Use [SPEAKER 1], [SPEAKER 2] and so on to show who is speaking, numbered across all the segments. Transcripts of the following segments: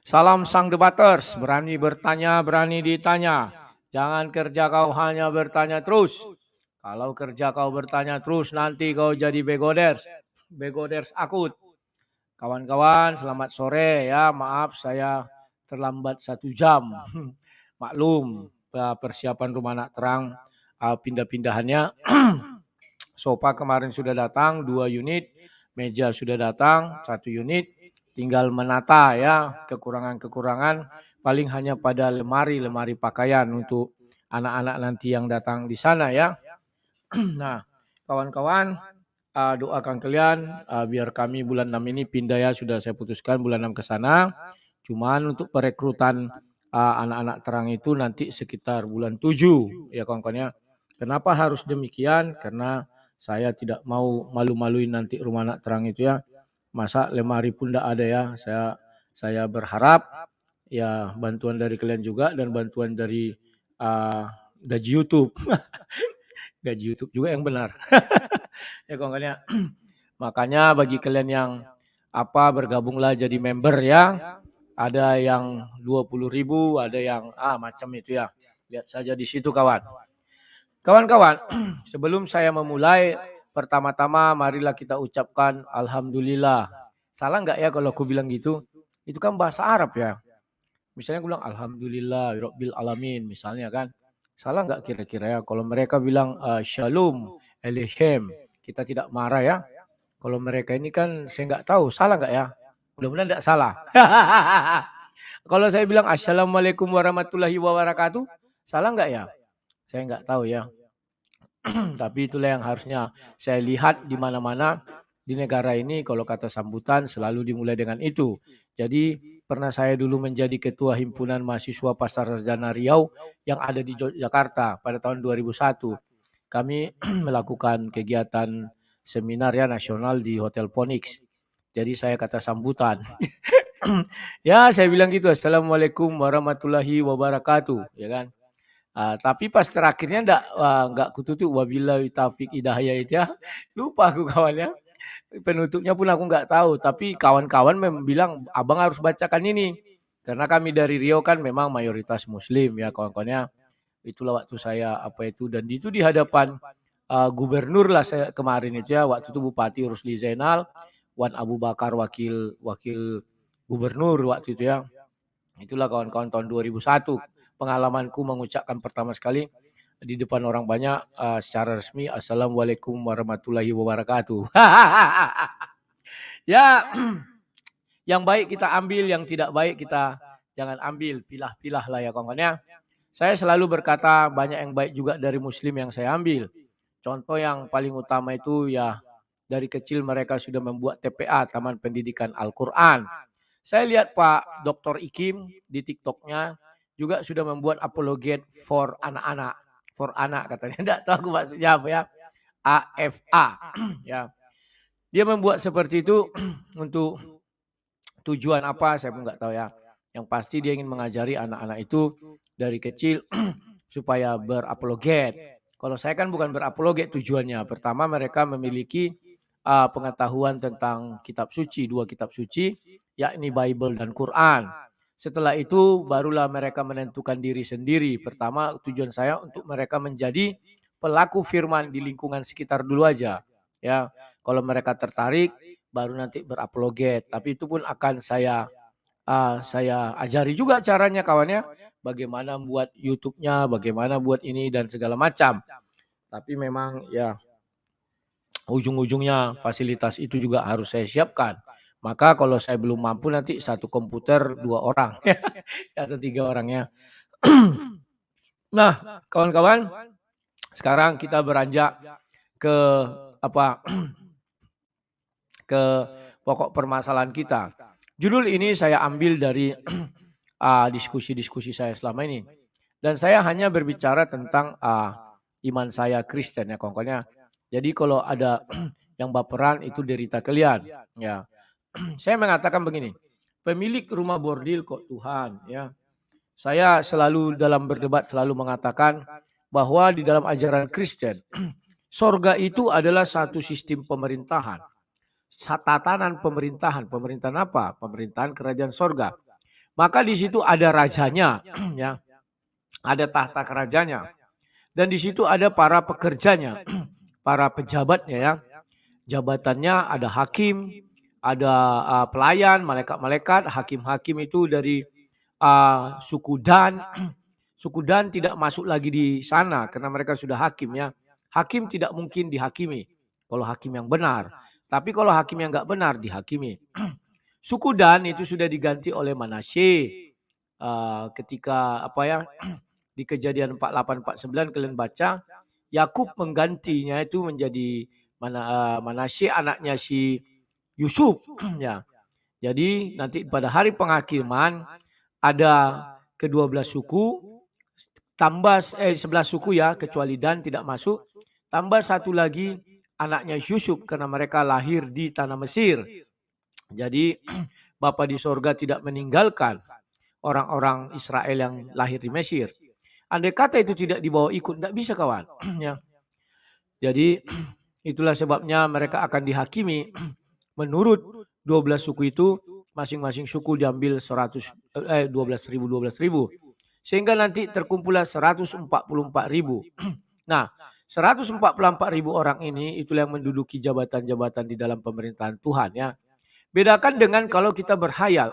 [SPEAKER 1] Salam sang debaters, berani bertanya, berani ditanya. Jangan kerja kau hanya bertanya terus. Kalau kerja kau bertanya terus, nanti kau jadi begoders. Begoders akut. Kawan-kawan, selamat sore ya. Maaf saya terlambat 1 jam. Maklum, persiapan rumah anak terang pindah-pindahannya. Sofa kemarin sudah datang 2 unit, meja sudah datang 1 unit, tinggal menata ya kekurangan-kekurangan paling hanya pada lemari pakaian untuk anak-anak nanti yang datang di sana ya. Nah, kawan-kawan doakan kalian biar kami bulan 6 ini pindah ya, sudah saya putuskan bulan 6 ke sana. Cuman untuk perekrutan anak-anak terang itu nanti sekitar bulan 7 ya kawan-kawan ya. Kenapa harus demikian? Karena saya tidak mau malu-maluin nanti rumah anak terang itu ya. Masa lemari pun tidak ada ya. Saya berharap ya bantuan dari kalian juga dan bantuan dari gaji YouTube. Gaji YouTube juga yang benar. Ya kawan-kawan ya. Makanya bagi kalian yang bergabunglah jadi member ya. Ada yang 20.000, ada yang macam itu ya. Lihat saja di situ kawan. Kawan-kawan, sebelum saya memulai, pertama-tama marilah kita ucapkan Alhamdulillah. Salah nggak ya kalau aku bilang gitu? Itu kan bahasa Arab ya. Misalnya aku bilang Alhamdulillah, Rabbil Alamin misalnya kan. Salah nggak kira-kira ya? Kalau mereka bilang Shalom, Elohim, kita tidak marah ya. Kalau mereka ini kan saya nggak tahu, salah nggak ya? Mudah-mudahan tidak salah. Kalau saya bilang Assalamualaikum warahmatullahi wabarakatuh, salah nggak ya? Saya nggak tahu ya. Tapi itulah yang harusnya saya lihat di mana-mana di negara ini kalau kata sambutan selalu dimulai dengan itu. Jadi pernah saya dulu menjadi ketua himpunan mahasiswa Pasar Sarjana Riau yang ada di Jakarta pada tahun 2001. Kami melakukan kegiatan seminar ya nasional di Hotel Phoenix. Jadi saya kata sambutan. Ya saya bilang gitu, Assalamualaikum warahmatullahi wabarakatuh, ya kan. Tapi pas terakhirnya nggak kututup wabillahi taufik hidayah itu ya. Lupa aku kawannya. Penutupnya pun aku nggak tahu. Tapi kawan-kawan memang bilang abang harus bacakan ini. Karena kami dari Riau kan memang mayoritas Muslim ya kawan-kawannya. Itulah waktu saya dan itu di hadapan gubernur lah saya kemarin itu ya. Waktu itu Bupati Rusli Zainal, Wan Abu Bakar wakil gubernur waktu itu ya. Itulah kawan-kawan tahun 2001 pengalamanku mengucapkan pertama sekali di depan orang banyak secara resmi Assalamualaikum warahmatullahi wabarakatuh. Ya, yang baik kita ambil, yang tidak baik kita jangan ambil, pilah-pilah lah ya kawan-kawan ya. Saya selalu berkata banyak yang baik juga dari Muslim yang saya ambil. Contoh yang paling utama itu ya dari kecil mereka sudah membuat TPA, Taman Pendidikan Al-Quran. Saya lihat Pak Dr. Ikim di TikToknya juga sudah membuat apologet for anak-anak. For anak katanya. Tidak tahu aku maksudnya apa ya. AFA. Ya. Dia membuat seperti itu untuk tujuan apa saya pun nggak tahu ya. Yang pasti dia ingin mengajari anak-anak itu dari kecil supaya berapologet. Kalau saya kan bukan berapologet tujuannya. Pertama mereka memiliki pengetahuan tentang kitab suci, 2 kitab suci, yakni Bible dan Quran. Setelah itu barulah mereka menentukan diri sendiri. Pertama tujuan saya untuk mereka menjadi pelaku firman di lingkungan sekitar dulu aja. Ya, kalau mereka tertarik baru nanti berapologet. Tapi itu pun akan saya ajari juga caranya kawannya. Bagaimana buat YouTube-nya, bagaimana buat ini dan segala macam. Tapi memang ya ujung-ujungnya fasilitas itu juga harus saya siapkan. Maka kalau saya belum mampu nanti 1 komputer 2 orang atau 3 orangnya. Nah, kawan-kawan, sekarang kita beranjak ke ke pokok permasalahan kita. Judul ini saya ambil dari diskusi-diskusi saya selama ini. Dan saya hanya berbicara tentang iman saya Kristen ya kawan-kawan. Jadi kalau ada yang baperan itu derita kalian. Ya, saya mengatakan begini, pemilik rumah bordil kok Tuhan ya. Saya selalu dalam berdebat selalu mengatakan bahwa di dalam ajaran Kristen, sorga itu adalah satu sistem pemerintahan. tatanan pemerintahan. Pemerintahan apa? Pemerintahan kerajaan sorga. Maka di situ ada rajanya, ya, ada tahta kerajaannya, dan di situ ada para pekerjanya, para pejabatnya, ya. Jabatannya ada hakim, ada pelayan, malaikat-malaikat. Hakim-hakim itu dari suku Dan. Suku Dan tidak masuk lagi di sana karena mereka sudah hakim, ya. Hakim tidak mungkin dihakimi kalau hakim yang benar. Tapi kalau hakim yang nggak benar dihakimi. Suku Dan itu sudah diganti oleh Manasye. Ketika apa ya, di Kejadian 48-49 kalian baca, Yakub menggantinya itu menjadi Manasye, anaknya si Yusuf. Ya. Jadi nanti pada hari penghakiman ada ke-12 suku, tambah 11 suku, ya, kecuali Dan tidak masuk, tambah satu lagi anaknya Yusuf karena mereka lahir di tanah Mesir. Jadi Bapa di sorga tidak meninggalkan orang-orang Israel yang lahir di Mesir. Andai kata itu tidak dibawa ikut, tidak bisa, kawan. Ya. Jadi itulah sebabnya mereka akan dihakimi menurut 12 suku itu. Masing-masing suku diambil 12.000. Sehingga nanti terkumpullah 144.000. Nah, 144.000 orang ini itulah yang menduduki jabatan-jabatan di dalam pemerintahan Tuhan, ya. Bedakan dengan kalau kita berhayal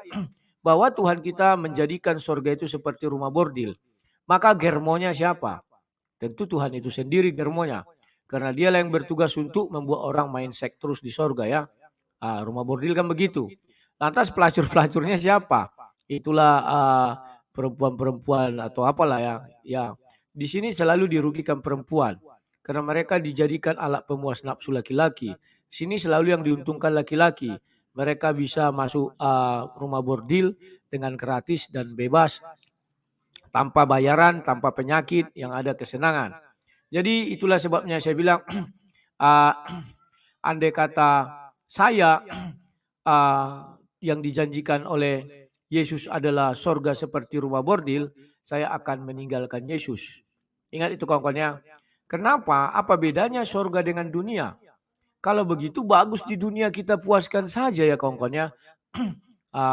[SPEAKER 1] bahwa Tuhan kita menjadikan sorga itu seperti rumah bordil. Maka germonya siapa? Tentu Tuhan itu sendiri germonya. Karena dialah yang bertugas untuk membuat orang main seks terus di sorga, ya. Rumah bordil kan begitu. Lantas pelacur-pelacurnya siapa? Itulah perempuan-perempuan atau apalah, ya. Ya, di sini selalu dirugikan perempuan karena mereka dijadikan alat pemuas nafsu laki-laki. Sini selalu yang diuntungkan laki-laki. Mereka bisa masuk rumah bordil dengan gratis dan bebas, tanpa bayaran, tanpa penyakit, yang ada kesenangan. Jadi itulah sebabnya saya bilang, andai kata saya yang dijanjikan oleh Yesus adalah sorga seperti rumah bordil, saya akan meninggalkan Yesus. Ingat itu, kawan-kawannya. Kenapa? Apa bedanya sorga dengan dunia? Kalau begitu bagus di dunia kita puaskan saja, ya, kawan-kawannya.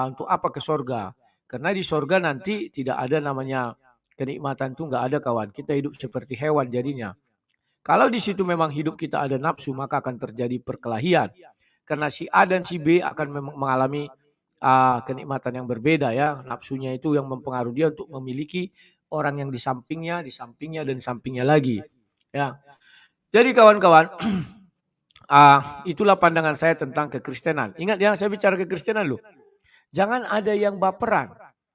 [SPEAKER 1] Untuk apa ke sorga? Karena di sorga nanti tidak ada namanya kenikmatan, itu nggak ada, kawan. Kita hidup seperti hewan jadinya. Kalau di situ memang hidup kita ada nafsu, maka akan terjadi perkelahian. Karena si A dan si B akan mengalami kenikmatan yang berbeda, ya. Nafsunya itu yang mempengaruhi dia untuk memiliki orang yang di sampingnya, dan di sampingnya lagi. Ya. Jadi kawan-kawan, itulah pandangan saya tentang kekristenan. Ingat, ya, saya bicara kekristenan loh. Jangan ada yang baperan.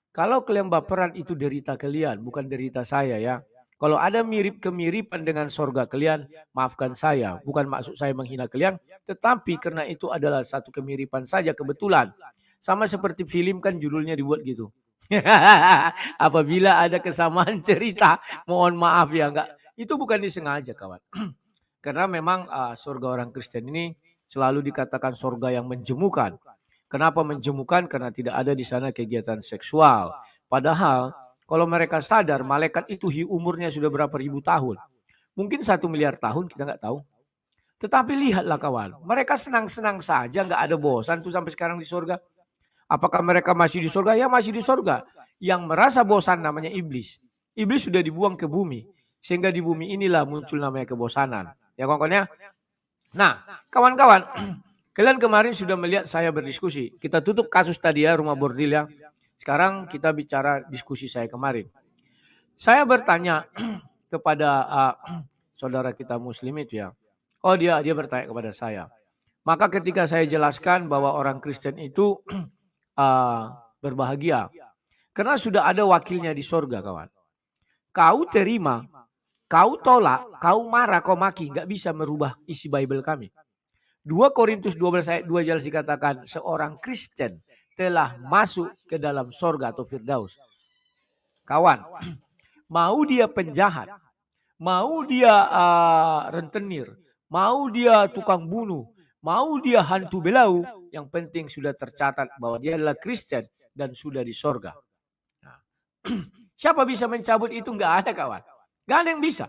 [SPEAKER 1] Kalau kalian baperan itu derita kalian, bukan derita saya, ya. Kalau ada kemiripan dengan sorga kalian, maafkan saya. Bukan maksud saya menghina kalian, tetapi karena itu adalah satu kemiripan saja, kebetulan. Sama seperti film kan judulnya dibuat gitu. Apabila ada kesamaan cerita, mohon maaf, ya, enggak. Itu bukan disengaja, kawan. Karena memang sorga orang Kristen ini selalu dikatakan sorga yang menjemukan. Kenapa menjemukan? Karena tidak ada di sana kegiatan seksual. Padahal kalau mereka sadar malaikat itu umurnya sudah berapa ribu tahun. Mungkin 1 miliar tahun, kita nggak tahu. Tetapi lihatlah, kawan, mereka senang-senang saja, nggak ada bosan tuh sampai sekarang di sorga. Apakah mereka masih di sorga? Ya, masih di sorga. Yang merasa bosan namanya iblis. Iblis sudah dibuang ke bumi. Sehingga di bumi inilah muncul namanya kebosanan. Ya, kawan-kawan, ya. Nah, kawan-kawan, kalian kemarin sudah melihat saya berdiskusi. Kita tutup kasus tadi, ya, rumah bordil, ya. Sekarang kita bicara diskusi saya kemarin. Saya bertanya kepada saudara kita muslim itu, ya. Oh, dia bertanya kepada saya. Maka ketika saya jelaskan bahwa orang Kristen itu berbahagia. Karena sudah ada wakilnya di sorga, kawan. Kau terima, kau tolak, kau marah, kau maki, nggak bisa merubah isi Bible kami. 2 Korintus 12 ayat 2 jelas dikatakan seorang Kristen telah masuk ke dalam sorga atau firdaus. Kawan, mau dia penjahat, mau dia rentenir, mau dia tukang bunuh, mau dia hantu belau, yang penting sudah tercatat bahwa dia adalah Kristen dan sudah di sorga. Nah, siapa bisa mencabut itu? Nggak ada, kawan. Nggak ada yang bisa.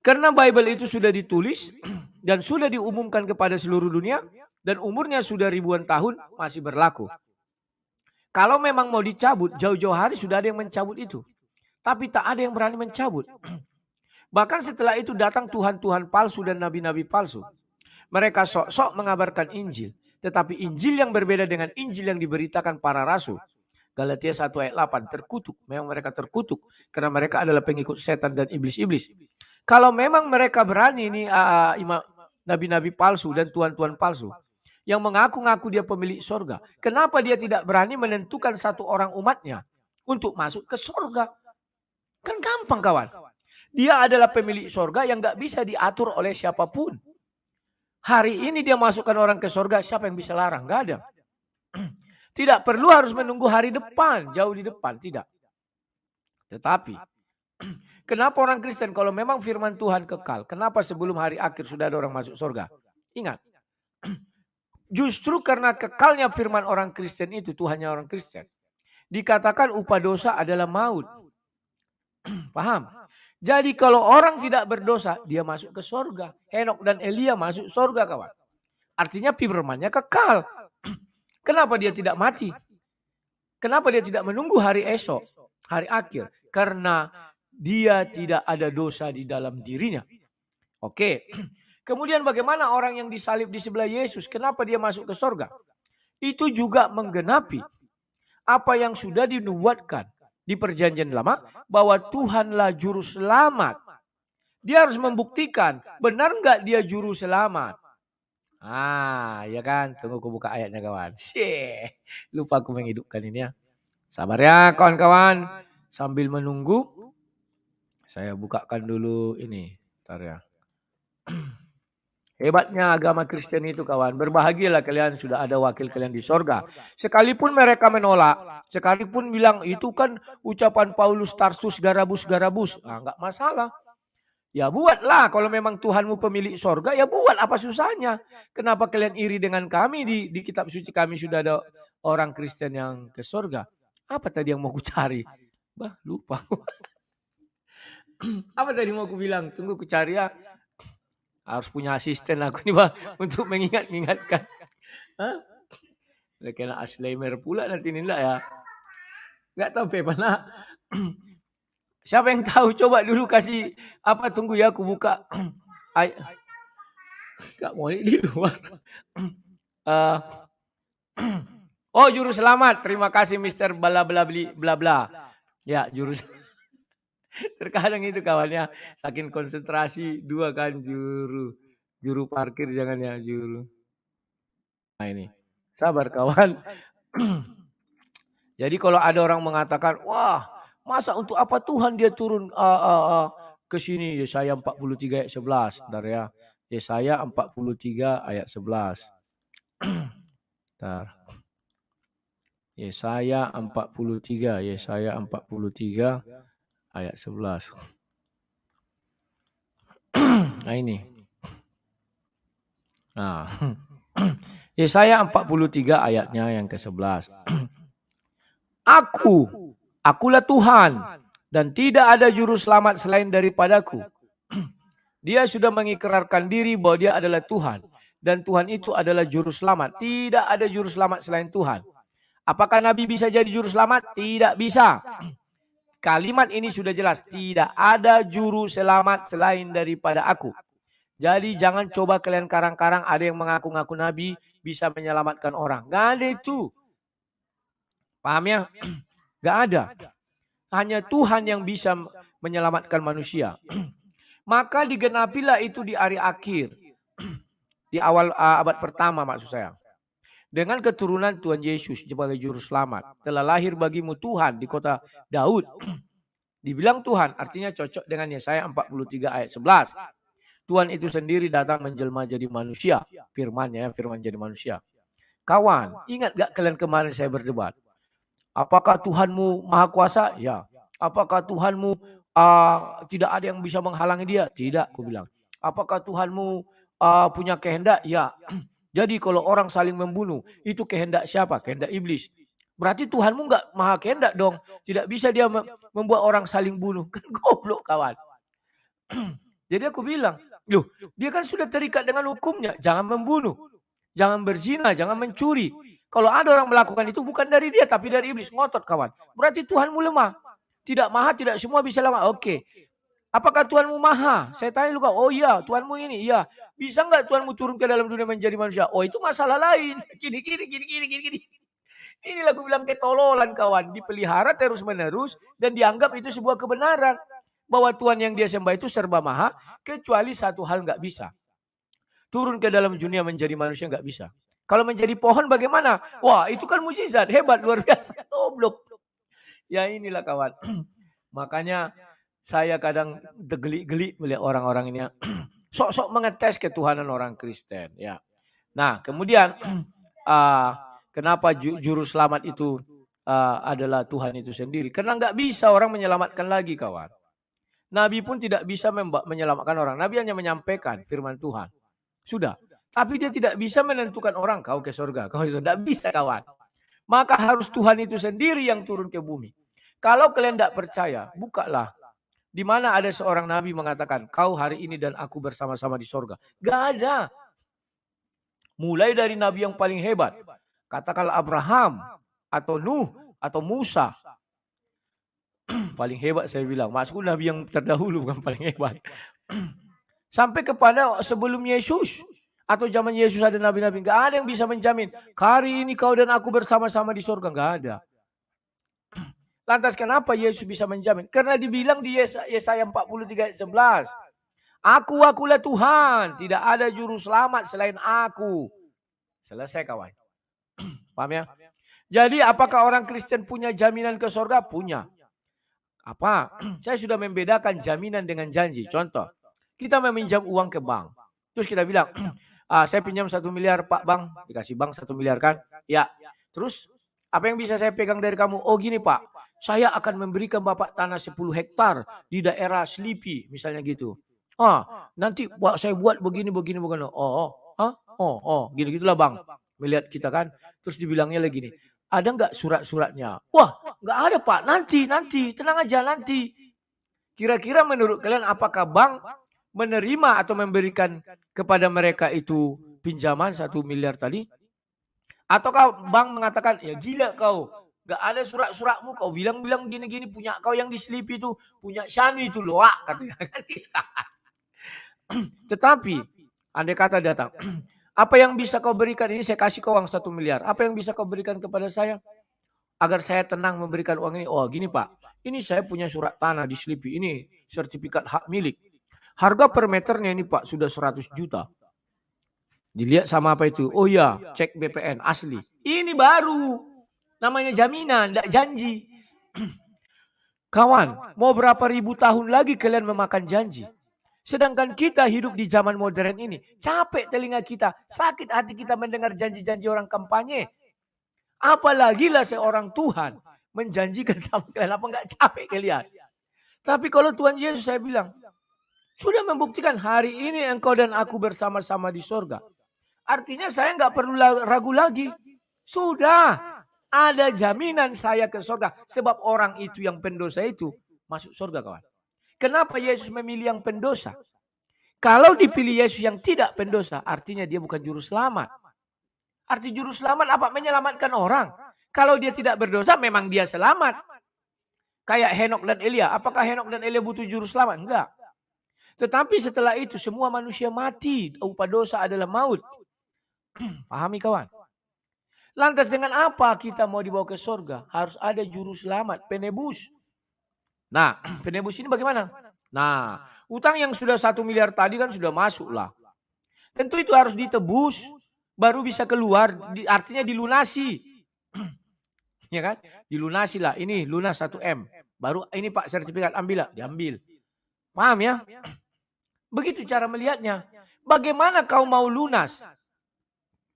[SPEAKER 1] Karena Bible itu sudah ditulis dan sudah diumumkan kepada seluruh dunia dan umurnya sudah ribuan tahun masih berlaku. Kalau memang mau dicabut, jauh-jauh hari sudah ada yang mencabut itu. Tapi tak ada yang berani mencabut. Bahkan setelah itu datang Tuhan-Tuhan palsu dan nabi-nabi palsu. Mereka sok-sok mengabarkan Injil. Tetapi Injil yang berbeda dengan Injil yang diberitakan para rasul. Galatia 1 ayat 8, terkutuk. Memang mereka terkutuk. Karena mereka adalah pengikut setan dan iblis-iblis. Kalau memang mereka berani ini nabi-nabi palsu dan tuhan-tuhan palsu. Yang mengaku-ngaku dia pemilik sorga. Kenapa dia tidak berani menentukan satu orang umatnya untuk masuk ke sorga? Kan gampang kawan. Dia adalah pemilik sorga yang gak bisa diatur oleh siapapun. Hari ini dia masukkan orang ke sorga, siapa yang bisa larang? Gak ada. Tidak perlu harus menunggu hari depan, jauh di depan, tidak. Tetapi, kenapa orang Kristen kalau memang firman Tuhan kekal, kenapa sebelum hari akhir sudah ada orang masuk sorga? Ingat, justru karena kekalnya firman orang Kristen itu, Tuhannya orang Kristen. Dikatakan upah dosa adalah maut. Paham? Jadi kalau orang tidak berdosa, dia masuk ke sorga. Henok dan Elia masuk sorga kawan. Artinya firmannya kekal. Kenapa dia tidak mati? Kenapa dia tidak menunggu hari esok, hari akhir? Karena dia tidak ada dosa di dalam dirinya. Oke. Kemudian bagaimana orang yang disalib di sebelah Yesus? Kenapa dia masuk ke sorga? Itu juga menggenapi apa yang sudah dinubuatkan di perjanjian lama bahwa Tuhanlah juru selamat. Dia harus membuktikan benar nggak dia juru selamat. Ya kan, tunggu aku buka ayatnya kawan. Lupa aku menghidupkan ini ya. Sabar ya kawan-kawan. Sambil menunggu, saya bukakan dulu ini. Bentar ya. Hebatnya agama Kristen itu kawan. Berbahagialah kalian sudah ada wakil kalian di sorga. Sekalipun mereka menolak. Sekalipun bilang itu kan ucapan Paulus Tarsus garabus-garabus. Enggak masalah. Ya buatlah kalau memang Tuhanmu pemilik sorga. Ya buat apa susahnya. Kenapa kalian iri dengan kami di kitab suci kami sudah ada orang Kristen yang ke sorga. Apa tadi yang mau ku cari? Lupa. Apa tadi mau ku bilang? Tunggu ku cari ya. Harus punya asisten aku nih untuk mengingat-ingatkan. Kena Alzheimer pula nanti nih lah ya. Nggak tahu mana. Siapa yang tahu? Coba dulu kasih apa? Tunggu ya, aku buka. Kak Moni di luar. Oh, juru selamat. Terima kasih Mister bla bla bla bla. Ya, juru. Terkadang itu kawannya saking konsentrasi dua kan juru parkir jangan ya juru. Nah ini sabar kawan. Jadi kalau ada orang mengatakan wah masa untuk apa Tuhan dia turun ke sini Yesaya 43 ayat 11. Bentar ya. Yesaya 43 ayat 11. Bentar. Yesaya 43 ayat 11. Nah ini. Nah. Yesaya 43 ayatnya yang ke-11. Akulah Tuhan dan tidak ada juru selamat selain daripadaku. Dia sudah mengikrarkan diri bahwa dia adalah Tuhan. Dan Tuhan itu adalah juru selamat. Tidak ada juru selamat selain Tuhan. Apakah Nabi bisa jadi juru selamat? Tidak bisa. Kalimat ini sudah jelas. Tidak ada juru selamat selain daripada aku. Jadi jangan coba kalian karang-karang ada yang mengaku-ngaku Nabi bisa menyelamatkan orang. Gak ada itu. Paham ya? Gak ada. Hanya Tuhan yang bisa menyelamatkan manusia. Maka digenapilah itu di hari akhir. Di awal abad pertama maksud saya. Dengan keturunan Tuhan Yesus sebagai juru selamat. Telah lahir bagimu Tuhan di kota Daud. Dibilang Tuhan artinya cocok dengan Yesaya 43 ayat 11. Tuhan itu sendiri datang menjelma jadi manusia. Firman jadi manusia. Kawan, ingat gak kalian kemarin saya berdebat? Apakah Tuhanmu maha kuasa? Ya. Apakah Tuhanmu tidak ada yang bisa menghalangi dia? Tidak, aku bilang. Apakah Tuhanmu punya kehendak? Ya. Jadi kalau orang saling membunuh, itu kehendak siapa? Kehendak iblis. Berarti Tuhanmu nggak maha kehendak dong. Tidak bisa dia membuat orang saling bunuh. Kan goblok kawan. Jadi aku bilang, loh dia kan sudah terikat dengan hukumnya. Jangan membunuh, jangan berzina, jangan mencuri. Kalau ada orang melakukan itu bukan dari dia tapi dari iblis. Ngotot kawan. Berarti Tuhanmu lemah. Tidak maha, tidak semua bisa lemah. Oke. Apakah Tuhanmu maha? Saya tanya lu kau. Oh iya, Tuhanmu ini. Iya. Bisa nggak Tuhanmu turun ke dalam dunia menjadi manusia? Oh itu masalah lain. Gini, gini, gini, gini, gini, gini. Inilah aku bilang ketololan kawan. Dipelihara terus menerus dan dianggap itu sebuah kebenaran. Bahwa Tuhan yang dia sembah itu serba maha. Kecuali satu hal nggak bisa. Turun ke dalam dunia menjadi manusia nggak bisa. Kalau menjadi pohon bagaimana? Wah itu kan mujizat. Hebat, luar biasa. Goblok. Ya inilah kawan. Makanya saya kadang tergeli-geli melihat orang-orang ini sok-sok mengetes ketuhanan orang Kristen. Ya. Nah kemudian kenapa juru selamat itu adalah Tuhan itu sendiri? Karena nggak bisa orang menyelamatkan lagi kawan. Nabi pun tidak bisa menyelamatkan orang. Nabi hanya menyampaikan firman Tuhan. Sudah. Tapi dia tidak bisa menentukan orang kau ke surga. Kau itu tidak bisa kawan. Maka harus Tuhan itu sendiri yang turun ke bumi. Kalau kalian tidak percaya, bukalah. Di mana ada seorang nabi mengatakan, kau hari ini dan aku bersama-sama di surga. Gak ada. Mulai dari nabi yang paling hebat. Katakanlah Abraham, atau Nuh, atau Musa. Paling hebat saya bilang. Maksudku nabi yang terdahulu bukan paling hebat. Sampai kepada sebelum Yesus. Atau zaman Yesus ada nabi-nabi. Gak ada yang bisa menjamin. Hari ini kau dan aku bersama-sama di surga. Gak ada. Lantas kenapa Yesus bisa menjamin? Karena dibilang di Yesaya 43 ayat 11. Akulah Tuhan. Tidak ada juru selamat selain aku. Selesai kawan. Paham ya? Jadi apakah orang Kristen punya jaminan ke surga? Punya. Apa? Saya sudah membedakan jaminan dengan janji. Contoh. Kita meminjam uang ke bank. Terus kita bilang, saya pinjam 1 miliar Pak Bang. Dikasih bank 1 miliar kan? Ya. Terus apa yang bisa saya pegang dari kamu? Oh gini Pak. Saya akan memberikan Bapak tanah 10 hektar di daerah Selipi. Misalnya gitu. Nanti saya buat begini. Gini-gitulah Bang. Melihat kita kan. Terus dibilangnya lagi nih. Ada nggak surat-suratnya? Wah nggak ada Pak. Nanti. Tenang aja nanti. Kira-kira menurut kalian apakah bank menerima atau memberikan kepada mereka itu pinjaman 1 miliar tadi? Ataukah bank mengatakan, ya gila kau. Gak ada surat-suratmu. Kau bilang-bilang gini-gini. Punya kau yang di Selipi itu. Punya Shani itu loh. Katanya. Tetapi. Andai kata datang. Apa yang bisa kau berikan? Ini saya kasih kau uang 1 miliar. Apa yang bisa kau berikan kepada saya? Agar saya tenang memberikan uang ini. Oh gini Pak. Ini saya punya surat tanah di Selipi. Ini sertifikat hak milik. Harga per meternya ini Pak sudah 100 juta. Dilihat sama apa itu? Oh ya, cek BPN asli. Ini baru. Namanya jaminan, tidak janji. Kawan, mau berapa ribu tahun lagi kalian memakan janji? Sedangkan kita hidup di zaman modern ini. Capek telinga kita, sakit hati kita mendengar janji-janji orang kampanye. Apalagi lah seorang Tuhan menjanjikan sama kalian. Apa enggak capek kalian? Tapi kalau Tuhan Yesus saya bilang, sudah membuktikan hari ini engkau dan aku bersama-sama di sorga. Artinya saya nggak perlu ragu lagi. Sudah ada jaminan saya ke sorga. Sebab orang itu yang pendosa itu masuk sorga kawan. Kenapa Yesus memilih yang pendosa? Kalau dipilih Yesus yang tidak pendosa, artinya dia bukan juru selamat. Arti juru selamat apa? Menyelamatkan orang. Kalau dia tidak berdosa memang dia selamat. Kayak Henok dan Elia. Apakah Henok dan Elia butuh juru selamat? Enggak. Tetapi setelah itu semua manusia mati. Upah dosa adalah maut. Pahami kawan? Lantas dengan apa kita mau dibawa ke surga? Harus ada juru selamat, penebus. Nah, penebus ini bagaimana? Nah, utang yang sudah 1 miliar tadi kan sudah masuk lah. Tentu itu harus ditebus, baru bisa keluar, artinya dilunasi. Ya kan? Dilunasi lah, ini lunas 1 M. Baru ini Pak sertifikat ambil lah, diambil. Paham ya? Begitu cara melihatnya. Bagaimana kau mau lunas?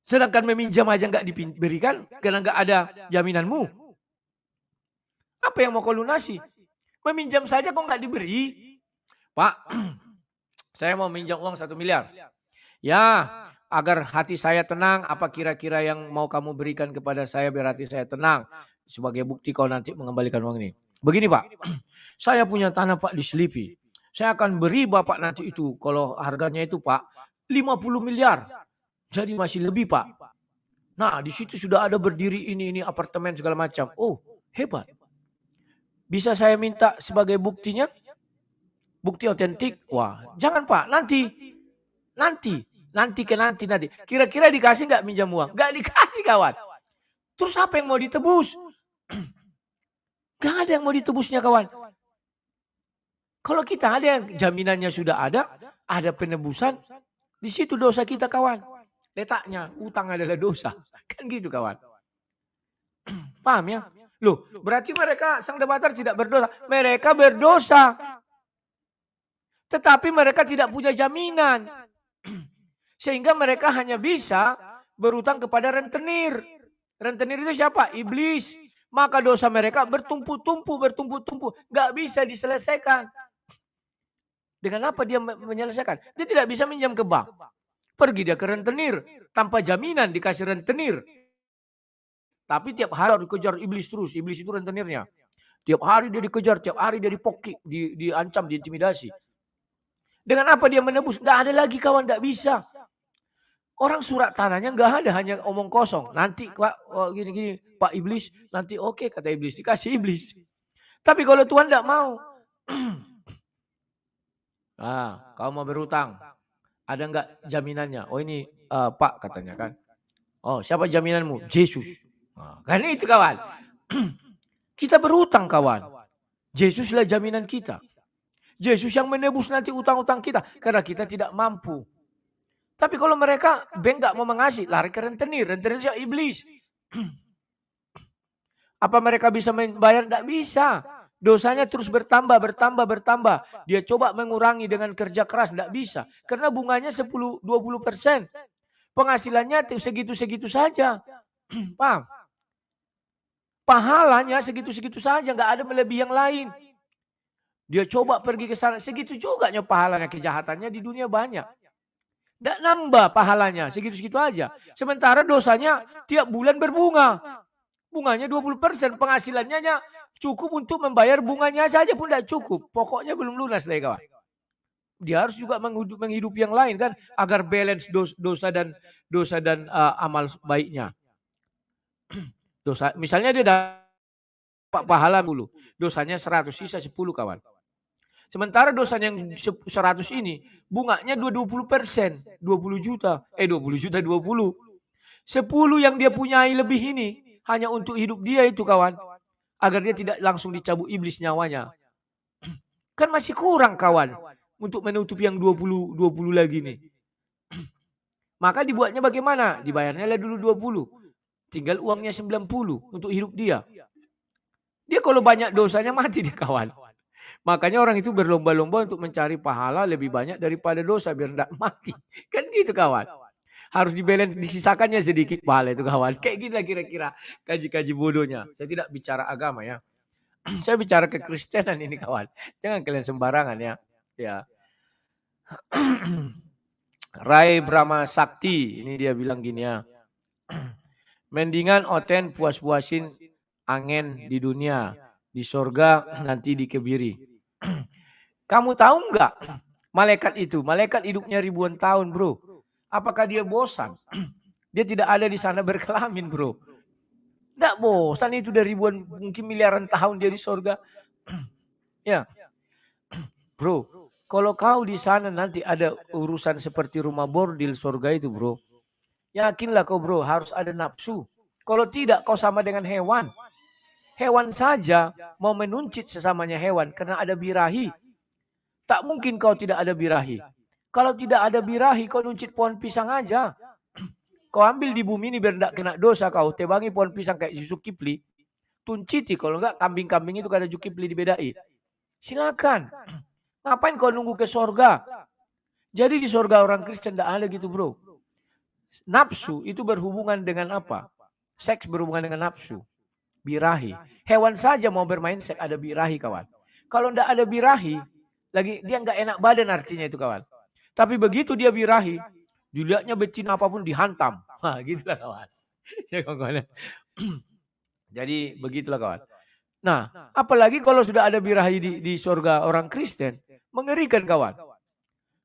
[SPEAKER 1] Sedangkan meminjam aja nggak diberikan karena nggak ada jaminanmu. Apa yang mau kau lunasi? Meminjam saja kok nggak diberi. Pak, saya mau minjam uang 1 miliar. Ya, agar hati saya tenang, apa kira-kira yang mau kamu berikan kepada saya biar hati saya tenang. Sebagai bukti kau nanti mengembalikan uang ini. Begini Pak, saya punya tanah Pak di Selipi. Saya akan beri Bapak nanti itu, kalau harganya itu Pak, 50 miliar. Jadi masih lebih Pak. Nah di situ sudah ada berdiri ini apartemen segala macam. Oh hebat. Bisa saya minta sebagai buktinya? Bukti otentik? Wah jangan Pak, nanti. Nanti. Kira-kira dikasih nggak minjam uang? Nggak dikasih kawan. Terus apa yang mau ditebus? Nggak ada yang mau ditebusnya kawan. Kalau kita ada yang jaminannya sudah ada penebusan, di situ dosa kita kawan. Letaknya, utang adalah dosa. Kan gitu kawan. Paham ya? Loh, berarti mereka sang debater tidak berdosa. Mereka berdosa. Tetapi mereka tidak punya jaminan. Sehingga mereka hanya bisa berutang kepada rentenir. Rentenir itu siapa? Iblis. Maka dosa mereka bertumpu-tumpu. Gak bisa diselesaikan. Dengan apa dia menyelesaikan? Dia tidak bisa minjam ke bank. Pergi dia ke rentenir. Tanpa jaminan dikasih rentenir. Tapi tiap hari harus dikejar iblis terus. Iblis itu rentenirnya. Tiap hari dia dikejar. Tiap hari dia dipoki. Diancam, diintimidasi. Dengan apa dia menebus? Gak ada lagi kawan, gak bisa. Orang surat tanahnya gak ada, hanya omong kosong. Nanti Pak, gini-gini, Pak Iblis, nanti oke kata Iblis, dikasih Iblis. Tapi kalau Tuhan gak mau. Kau mau berutang, ada nggak jaminannya? Oh ini Pak katanya kan. Oh siapa jaminanmu? Yesus. Kan itu kawan. Kita berutang kawan. Yesuslah jaminan kita. Yesus yang menebus nanti utang-utang kita. Karena kita tidak mampu. Tapi kalau mereka bank nggak mau mengasih, lari ke rentenir. Rentenir itu iblis. Apa mereka bisa membayar? Nggak bisa. Dosanya terus bertambah. Dia coba mengurangi dengan kerja keras, tidak bisa. Karena bunganya 10-20%. Penghasilannya segitu-segitu saja. Paham? Pahalanya segitu-segitu saja, nggak ada melebihi yang lain. Dia coba pergi ke sana, segitu juga pahalanya, kejahatannya di dunia banyak. Nggak nambah pahalanya, segitu-segitu aja. Sementara dosanya tiap bulan berbunga. Bunganya 20%, penghasilannya cukup untuk membayar bunganya saja pun tidak cukup. Pokoknya belum lunas lagi kawan. Dia harus juga menghidupi yang lain kan, agar balance dosa dan amal baiknya. Dosa, misalnya dia dapat pahala dulu, dosanya 100, sisa 10 kawan. Sementara dosanya yang 100 ini bunganya 20%, 20 juta. 20 10 yang dia punyai lebih ini hanya untuk hidup dia itu kawan. Agar dia tidak langsung dicabut iblis nyawanya. Kan masih kurang kawan. Untuk menutupi yang 20 lagi nih. Maka dibuatnya bagaimana? Dibayarnya lah dulu 20. Tinggal uangnya 90 untuk hidup dia. Dia kalau banyak dosanya mati dia kawan. Makanya orang itu berlomba-lomba untuk mencari pahala lebih banyak daripada dosa biar tidak mati. Kan gitu kawan. Harus dibalance, disisakannya sedikit pahala itu kawan. Kayak gitu lah kira-kira kaji-kaji bodohnya. Saya tidak bicara agama ya. Saya bicara kekristenan ini kawan. Jangan kalian sembarangan ya. Ya. Rai Brahma Sakti. Ini dia bilang gini ya. Mendingan oten puas-puasin angin di dunia. Di sorga nanti dikebiri. Kamu tahu nggak malaikat itu? Malaikat hidupnya ribuan tahun bro. Apakah dia bosan? Dia tidak ada di sana berkelamin bro. Tidak bosan itu dari ribuan mungkin miliaran tahun dia di sorga. Ya, bro. Kalau kau di sana nanti ada urusan seperti rumah bordil sorga itu bro. Yakinlah kau bro harus ada nafsu. Kalau tidak kau sama dengan hewan. Hewan saja mau menuncit sesamanya hewan karena ada birahi. Tak mungkin kau tidak ada birahi. Kalau tidak ada birahi, kau nuncit pohon pisang aja. Kau ambil di bumi ini biar tidak kena dosa kau. Tebangi pohon pisang kayak Zulkifli. Tunciti, kalau enggak kambing-kambing itu kada Zulkifli dibedai. Silakan. Ngapain kau nunggu ke sorga? Jadi di sorga orang Kristen tidak ada gitu bro. Nafsu itu berhubungan dengan apa? Seks berhubungan dengan nafsu. Birahi. Hewan saja mau bermain seks ada birahi kawan. Kalau tidak ada birahi, lagi dia nggak enak badan artinya itu kawan. Tapi begitu dia birahi, dilihatnya betina apapun dihantam. Gitulah kawan. Jadi begitulah kawan. Nah, apalagi kalau sudah ada birahi di surga orang Kristen, mengerikan kawan.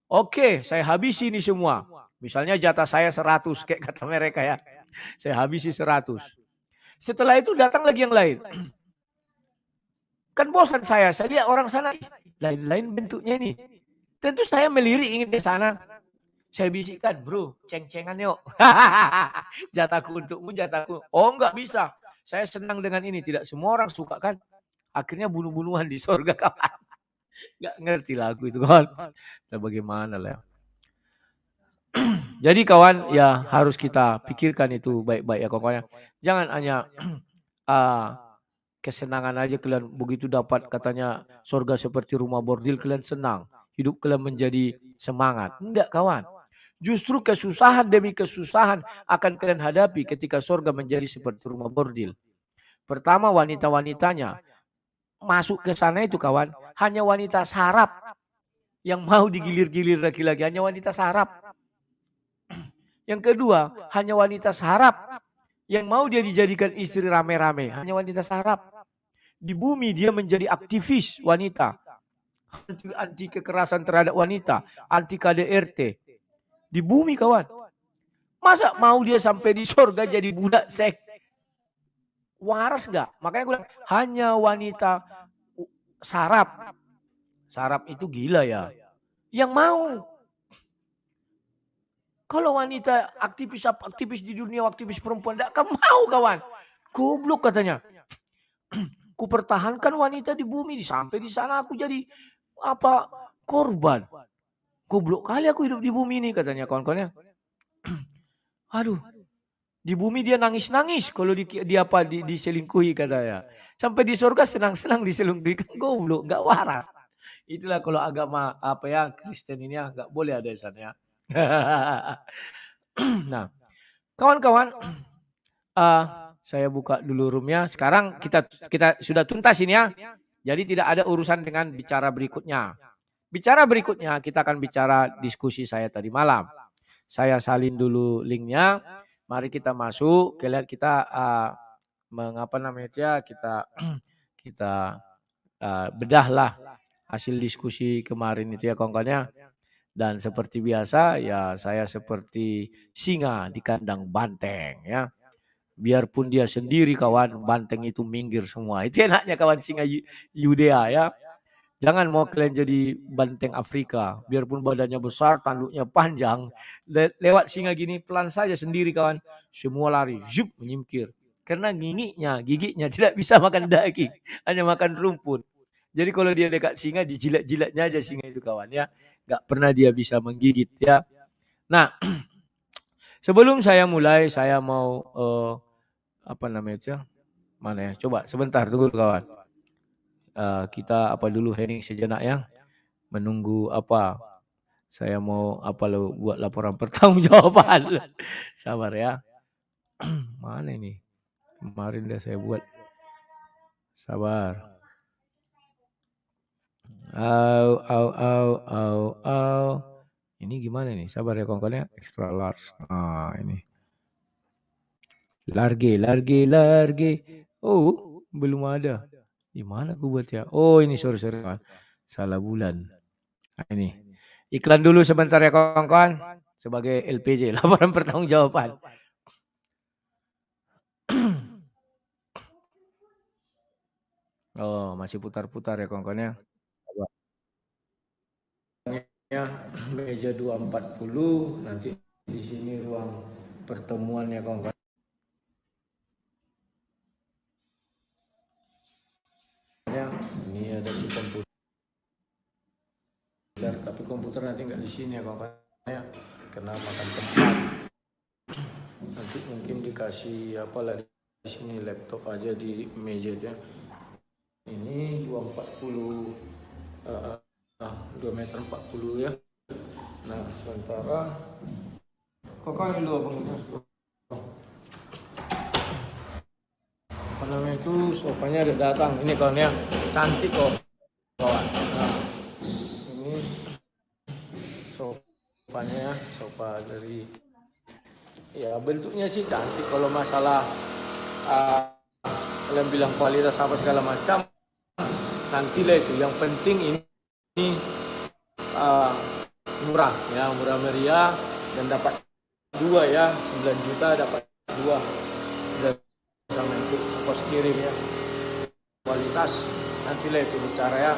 [SPEAKER 1] Oke, saya habisi ini semua. Misalnya jatah saya 100, kayak kata mereka ya. Saya habisi 100. Setelah itu datang lagi yang lain. Kan bosan saya lihat orang sana, lain-lain bentuknya ini. Tentu saya melirik ingin ke sana. Saya bisikkan, bro, ceng-cengan yuk. Jatahku untukmu, jatahku. Oh, enggak bisa. Saya senang dengan ini. Tidak semua orang suka kan. Akhirnya bunuh-bunuhan di surga kawan. Enggak ngerti lagu itu kawan. Nah, bagaimana lah. Jadi kawan ya harus kita pikirkan itu baik-baik ya kawan. Jangan hanya kesenangan aja kalian begitu dapat katanya surga seperti rumah bordil kalian senang. Hidup kalian menjadi semangat. Enggak kawan. Justru kesusahan demi kesusahan akan kalian hadapi ketika surga menjadi seperti rumah bordil. Pertama wanita-wanitanya masuk ke sana itu kawan, hanya wanita sarap yang mau digilir-gilir laki-laki, hanya wanita sarap. Yang kedua, hanya wanita sarap yang mau dia dijadikan istri rame-rame, hanya wanita sarap. Di bumi dia menjadi aktivis wanita, anti kekerasan terhadap wanita, anti KDRT. Di bumi kawan. Masa mau dia sampai di surga jadi budak seks? Waras enggak? Makanya gue bilang, hanya wanita sarap. Sarap itu gila ya. Yang mau. Kalau wanita aktivis di dunia, aktivis perempuan, enggak akan mau kawan. Goblok katanya. Ku pertahankan wanita di bumi, sampai di sana aku jadi korban. Goblok kali aku hidup di bumi ini katanya kawan-kawannya. Aduh, di bumi dia nangis-nangis kalau diselingkuhi katanya. Sampai di surga senang-senang diselingkuhi, kan goblok, enggak waras. Itulah kalau agama Kristen ini enggak boleh ada di sana ya. Nah, kawan-kawan, saya buka dulu roomnya. Sekarang kita sudah tuntas ini ya. Jadi tidak ada urusan dengan bicara berikutnya. Bicara berikutnya kita akan bicara diskusi saya tadi malam. Saya salin dulu linknya. Mari kita masuk. Kita kita bedahlah hasil diskusi kemarin itu ya kawan-kawannya. Dan seperti biasa ya saya seperti singa di kandang banteng ya. Biarpun dia sendiri kawan, banteng itu minggir semua. Itu enaknya kawan singa Yudea ya. Jangan mau kalian jadi banteng Afrika. Biarpun badannya besar, tanduknya panjang. Lewat singa gini pelan saja sendiri kawan. Semua lari, zup, menyingkir. Karena giginya tidak bisa makan daging. Hanya makan rumput. Jadi kalau dia dekat singa, dijilat-jilatnya aja singa itu kawan ya. Gak pernah dia bisa menggigit ya. Nah, sebelum saya mulai, saya mau mana ya? Coba sebentar tunggu kawan. Kita dulu hening sejenak ya. Menunggu saya mau buat laporan pertanggungjawaban. Sabar ya. Mana ini? Kemarin udah saya buat. Sabar. Ini gimana nih? Sabar ya kawan-kawan ya. Extra large. Ini. Large. Oh, belum ada. Di mana aku buat ya? Oh, ini sorry. Salah bulan. Nah, ini. Iklan dulu sebentar ya kawan-kawan. Sebagai LPJ, laporan pertanggungjawaban. Oh, masih putar-putar ya kawan-kawan ya. Meja 240, nanti di sini ruang pertemuan ya kawan-kawan. Ini ada si komputer. Tapi komputer nanti nggak di sini ya kawan-kawan ya. Karena makan tempat. Nanti mungkin dikasih di sini laptop aja di meja aja. Ini 240 2 meter 40 ya. Nah, sementara kakak dulu apa namanya itu sofanya udah datang. Ini kawannya cantik kok kawan. Nah, ini sofanya sofa dari ya bentuknya sih cantik. Kalau masalah kalian bilang kualitas apa segala macam, nantilah itu. Yang penting ini murah ya, murah meriah, dan dapat 2 ya, 9 juta dapat 2 sama itu kos kirim ya. Kualitas nantilah itu bicara ya,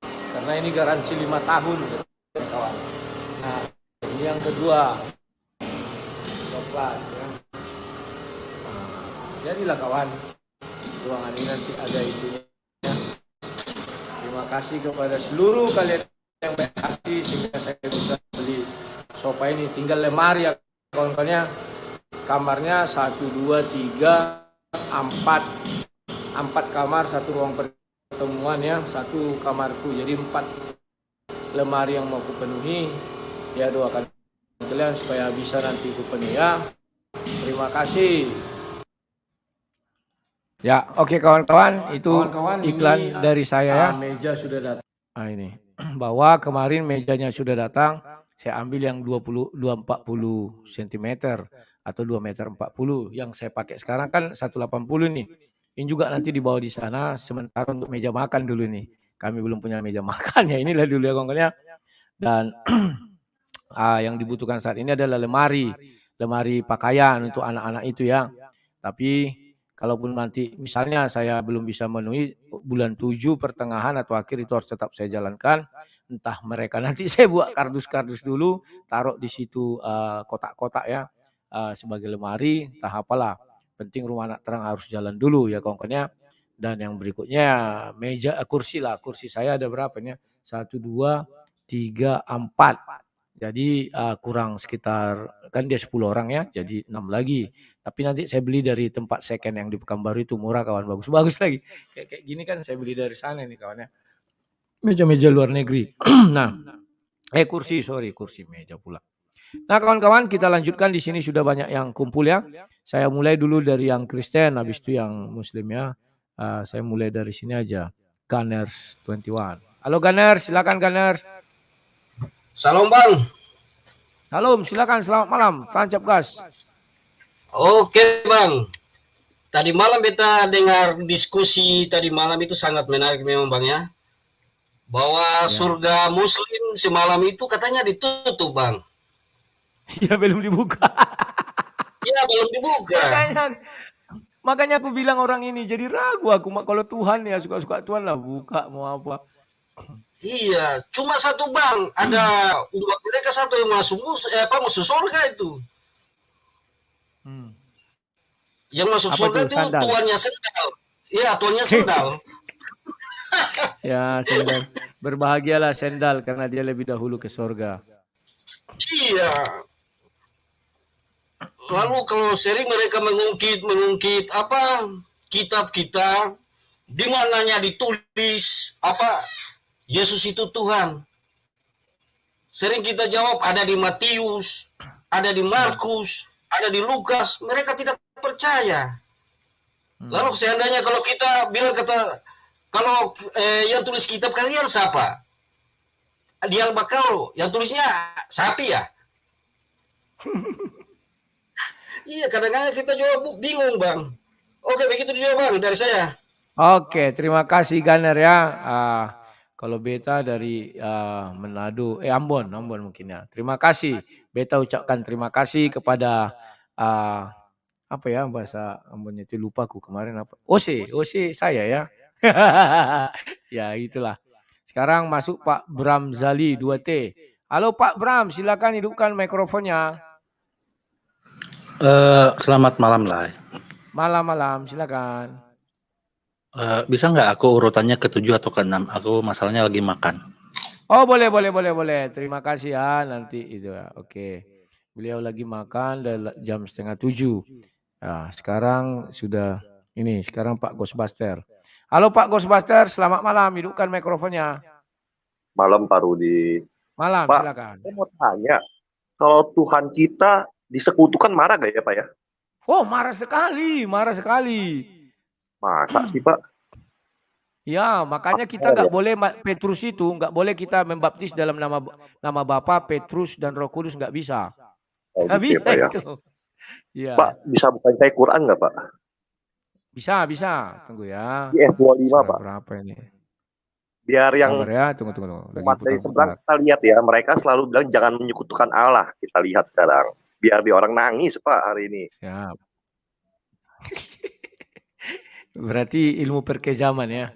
[SPEAKER 1] karena ini garansi 5 tahun kawan. Nah ini yang kedua, coklat ya. Jadilah kawan, ruangan ini nanti ada itunya. Terima kasih kepada seluruh kalian yang baik hati sehingga saya bisa beli sofa ini. Tinggal lemari ya kawan-kawannya. Kamarnya 1, 2, 3, 4 kamar, 1 ruang pertemuan ya, 1 kamarku. Jadi 4 lemari yang mau kupenuhi. Ya, doakan kalian supaya bisa nanti kupenuhi ya. Terima kasih. Ya, oke kawan-kawan, itu iklan dari saya ya. Meja sudah datang. Nah ini, bahwa kemarin mejanya sudah datang, saya ambil yang 240 cm atau 2,40 meter. Yang saya pakai sekarang kan 180 nih. Ini juga nanti dibawa di sana, sementara untuk meja makan dulu nih. Kami belum punya meja makan ya, inilah dulu ya kawan-kawan ya. Dan yang dibutuhkan saat ini adalah lemari pakaian untuk anak-anak itu ya. Tapi kalaupun nanti misalnya saya belum bisa memenuhi bulan 7 pertengahan atau akhir, itu harus tetap saya jalankan. Entah mereka nanti saya buat kardus-kardus dulu, taruh di situ kotak-kotak ya sebagai lemari, entah apalah. Penting rumah anak terang harus jalan dulu ya kawan-kawannya. Dan yang berikutnya meja kursi lah. Kursi saya ada berapa nih? 1, 2, 3, 4. Jadi kurang sekitar, kan dia 10 orang ya, jadi 6 lagi. Tapi nanti saya beli dari tempat second yang di Pekanbaru itu, murah kawan, bagus-bagus lagi. Kayak gini kan saya beli dari sana nih kawannya. Meja-meja luar negeri. Nah, kursi meja pula. Nah kawan-kawan, kita lanjutkan, di sini sudah banyak yang kumpul ya. Saya mulai dulu dari yang Kristen, habis itu yang Muslim ya. Saya mulai dari sini aja. Gunners 21. Halo Gunners, silakan Gunners.
[SPEAKER 2] Salam Bang.
[SPEAKER 1] Salam, silakan, selamat malam, tancap gas.
[SPEAKER 2] Oke Bang. Tadi malam beta dengar diskusi tadi malam itu sangat menarik memang Bang ya. Bahwa surga Muslim semalam itu katanya ditutup Bang.
[SPEAKER 1] Ya belum dibuka.
[SPEAKER 2] Iya belum dibuka.
[SPEAKER 1] Makanya aku bilang orang ini jadi ragu aku, kalau Tuhan ya suka-suka Tuhan lah buka mau apa.
[SPEAKER 2] Iya, cuma satu Bang, ada umat mereka satu yang masuk surga itu. Yang masuk surga itu tuannya sendal. Iya, tuannya sendal.
[SPEAKER 1] Ya, sendal. Berbahagialah sendal karena dia lebih dahulu ke surga.
[SPEAKER 2] Iya. Lalu kalau sering mereka mengungkit apa kitab kita, di mananya ditulis apa Yesus itu Tuhan. Sering kita jawab ada di Matius, ada di Markus, ada di Lukas. Mereka tidak percaya. Lalu seandainya kalau kita bilang kalau yang tulis kitab kalian siapa? Dia bakal yang tulisnya sapi ya? Iya, kadang-kadang kita jawab bingung Bang. Oke, begitu dijawab Bang dari saya.
[SPEAKER 1] Oke, terima kasih Gunner ya. Kalau Beta dari Manado, Ambon mungkin ya. Terima kasih. Beta ucapkan terima kasih kepada apa ya bahasa Ambonnya itu, lupa aku kemarin apa. OC saya ya. Ya itulah. Sekarang masuk Pak Bram Zali 2T. Halo Pak Bram, silakan hidupkan mikrofonnya.
[SPEAKER 3] Selamat malam lah.
[SPEAKER 1] Malam, silakan.
[SPEAKER 3] Bisa nggak aku urutannya ke-7 atau ke-6? Aku masalahnya lagi makan.
[SPEAKER 1] Oh boleh. Terima kasih ya, nanti itu ya. Oke. Beliau lagi makan jam 6:30. Nah, sekarang sudah ini, sekarang Pak Ghostbuster. Halo Pak Ghostbuster, selamat malam. Hidupkan mikrofonnya.
[SPEAKER 4] Malam Pak Rudi.
[SPEAKER 1] Malam,
[SPEAKER 4] Pak,
[SPEAKER 1] silakan.
[SPEAKER 4] saya mau tanya, kalau Tuhan kita disekutukan marah gak ya Pak ya?
[SPEAKER 1] Oh marah sekali.
[SPEAKER 4] Masa sih Pak?
[SPEAKER 1] Ya, makanya kita nggak boleh Petrus itu, nggak boleh kita membaptis dalam nama Bapa, Petrus dan Roh Kudus, nggak bisa.
[SPEAKER 4] Oh,
[SPEAKER 1] Nggak
[SPEAKER 4] gitu
[SPEAKER 1] bisa
[SPEAKER 4] ya, Pak,
[SPEAKER 1] itu. Ya.
[SPEAKER 4] Pak, bisa bukain saya Quran nggak Pak?
[SPEAKER 1] Bisa, bisa. Tunggu ya.
[SPEAKER 4] Di S25,
[SPEAKER 1] Surat
[SPEAKER 4] Pak.
[SPEAKER 1] berapa ini?
[SPEAKER 4] Biar
[SPEAKER 1] Sabar
[SPEAKER 4] yang
[SPEAKER 1] ya, tunggu. Lagi
[SPEAKER 4] umat dari seberang
[SPEAKER 1] putar-putar.
[SPEAKER 4] kita lihat ya, mereka selalu bilang jangan menyekutukan Allah. Kita lihat sekarang. Biar di orang nangis, Pak, hari ini.
[SPEAKER 1] Siap. Berarti ilmu perkejaman ya.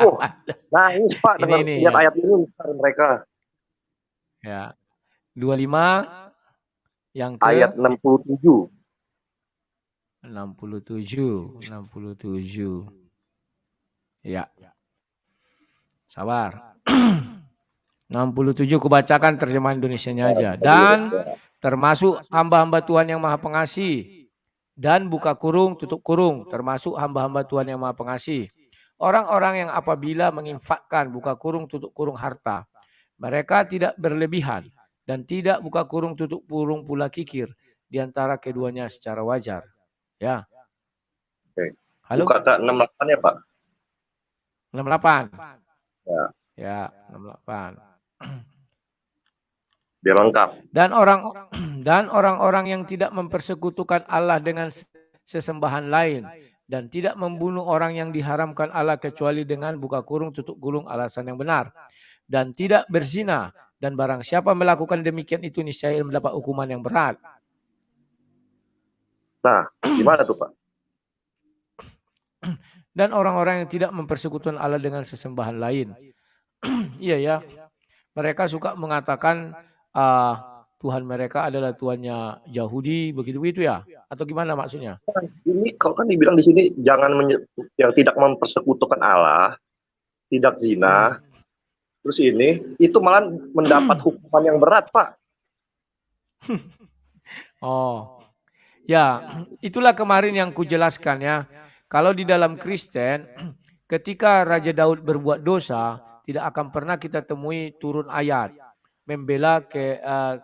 [SPEAKER 4] Oh,
[SPEAKER 1] Perkejaman.
[SPEAKER 4] nangis, Pak, dengan
[SPEAKER 1] Ini
[SPEAKER 4] lihat
[SPEAKER 1] ya.
[SPEAKER 4] ayat ini mereka.
[SPEAKER 1] Ya. 25 yang ke
[SPEAKER 4] Ayat 67.
[SPEAKER 1] 67. Ya. Sabar. 67 kubacakan terjemahan Indonesianya aja. Dan termasuk hamba-hamba Tuhan yang Maha Pengasih. Dan buka kurung, tutup kurung. Termasuk hamba-hamba Tuhan yang Maha Pengasih. Orang-orang yang apabila menginfakkan, buka kurung, tutup kurung harta. Mereka tidak berlebihan. Dan tidak buka kurung, tutup kurung pula kikir. Di antara keduanya secara wajar. Ya.
[SPEAKER 4] Oke.
[SPEAKER 1] Halo?
[SPEAKER 4] Kata 68 ya, Pak?
[SPEAKER 1] 68.
[SPEAKER 4] Ya.
[SPEAKER 1] Ya, 68.
[SPEAKER 4] Biar lengkap.
[SPEAKER 1] Dan orang-orang yang tidak mempersekutukan Allah dengan sesembahan lain dan tidak membunuh orang yang diharamkan Allah kecuali dengan buka kurung tutup kurung alasan yang benar dan tidak berzina dan barang siapa melakukan demikian itu niscaya mendapat hukuman yang berat.
[SPEAKER 4] Nah, gimana tuh, Pak?
[SPEAKER 1] Dan orang-orang yang tidak mempersekutukan Allah dengan sesembahan lain. Iya ya. Mereka suka mengatakan Tuhan mereka adalah Tuhannya Yahudi, begitu-begitu ya? Atau gimana maksudnya?
[SPEAKER 4] Ini kalau kan dibilang di sini jangan yang tidak mempersekutukan Allah, tidak zina. Terus ini itu malah mendapat hukuman yang berat, Pak.
[SPEAKER 1] Oh. Ya, itulah kemarin yang kujelaskan ya. Kalau di dalam Kristen, ketika Raja Daud berbuat dosa, tidak akan pernah kita temui turun ayat membela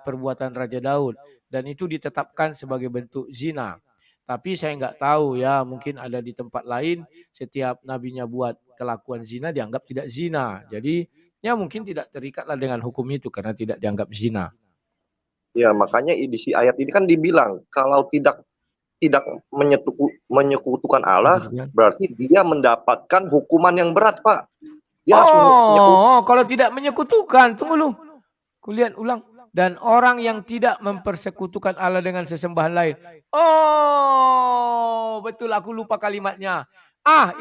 [SPEAKER 1] perbuatan Raja Daud, dan itu ditetapkan sebagai bentuk zina. Tapi saya nggak tahu ya, mungkin ada di tempat lain setiap nabinya buat kelakuan zina dianggap tidak zina. Jadi ya mungkin tidak terikatlah dengan hukum itu karena tidak dianggap zina.
[SPEAKER 4] Ya, makanya di si ayat ini kan dibilang kalau tidak menyekutukan Allah, berarti dia mendapatkan hukuman yang berat, Pak. Dia
[SPEAKER 1] harus kalau tidak menyekutukan, tunggu lu. Kulihat ulang. Dan orang yang tidak mempersekutukan Allah dengan sesembahan lain. Oh, betul aku lupa kalimatnya.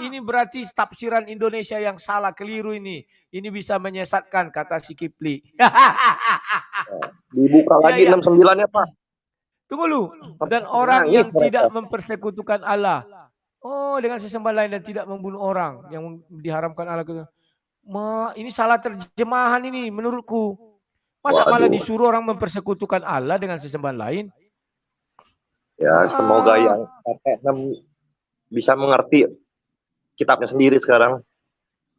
[SPEAKER 1] Ini berarti tafsiran Indonesia yang salah, keliru ini. Ini bisa menyesatkan, kata si Kipli.
[SPEAKER 4] Dibuka lagi 69-nya, Pak.
[SPEAKER 1] Tunggu lu. Dan orang yang tidak mempersekutukan Allah. Oh, dengan sesembahan lain dan tidak membunuh orang yang diharamkan Allah. Ini salah terjemahan ini menurutku. Masa malah disuruh orang mempersekutukan Allah dengan sesembahan lain?
[SPEAKER 4] Ya, semoga yang bisa mengerti kitabnya sendiri sekarang.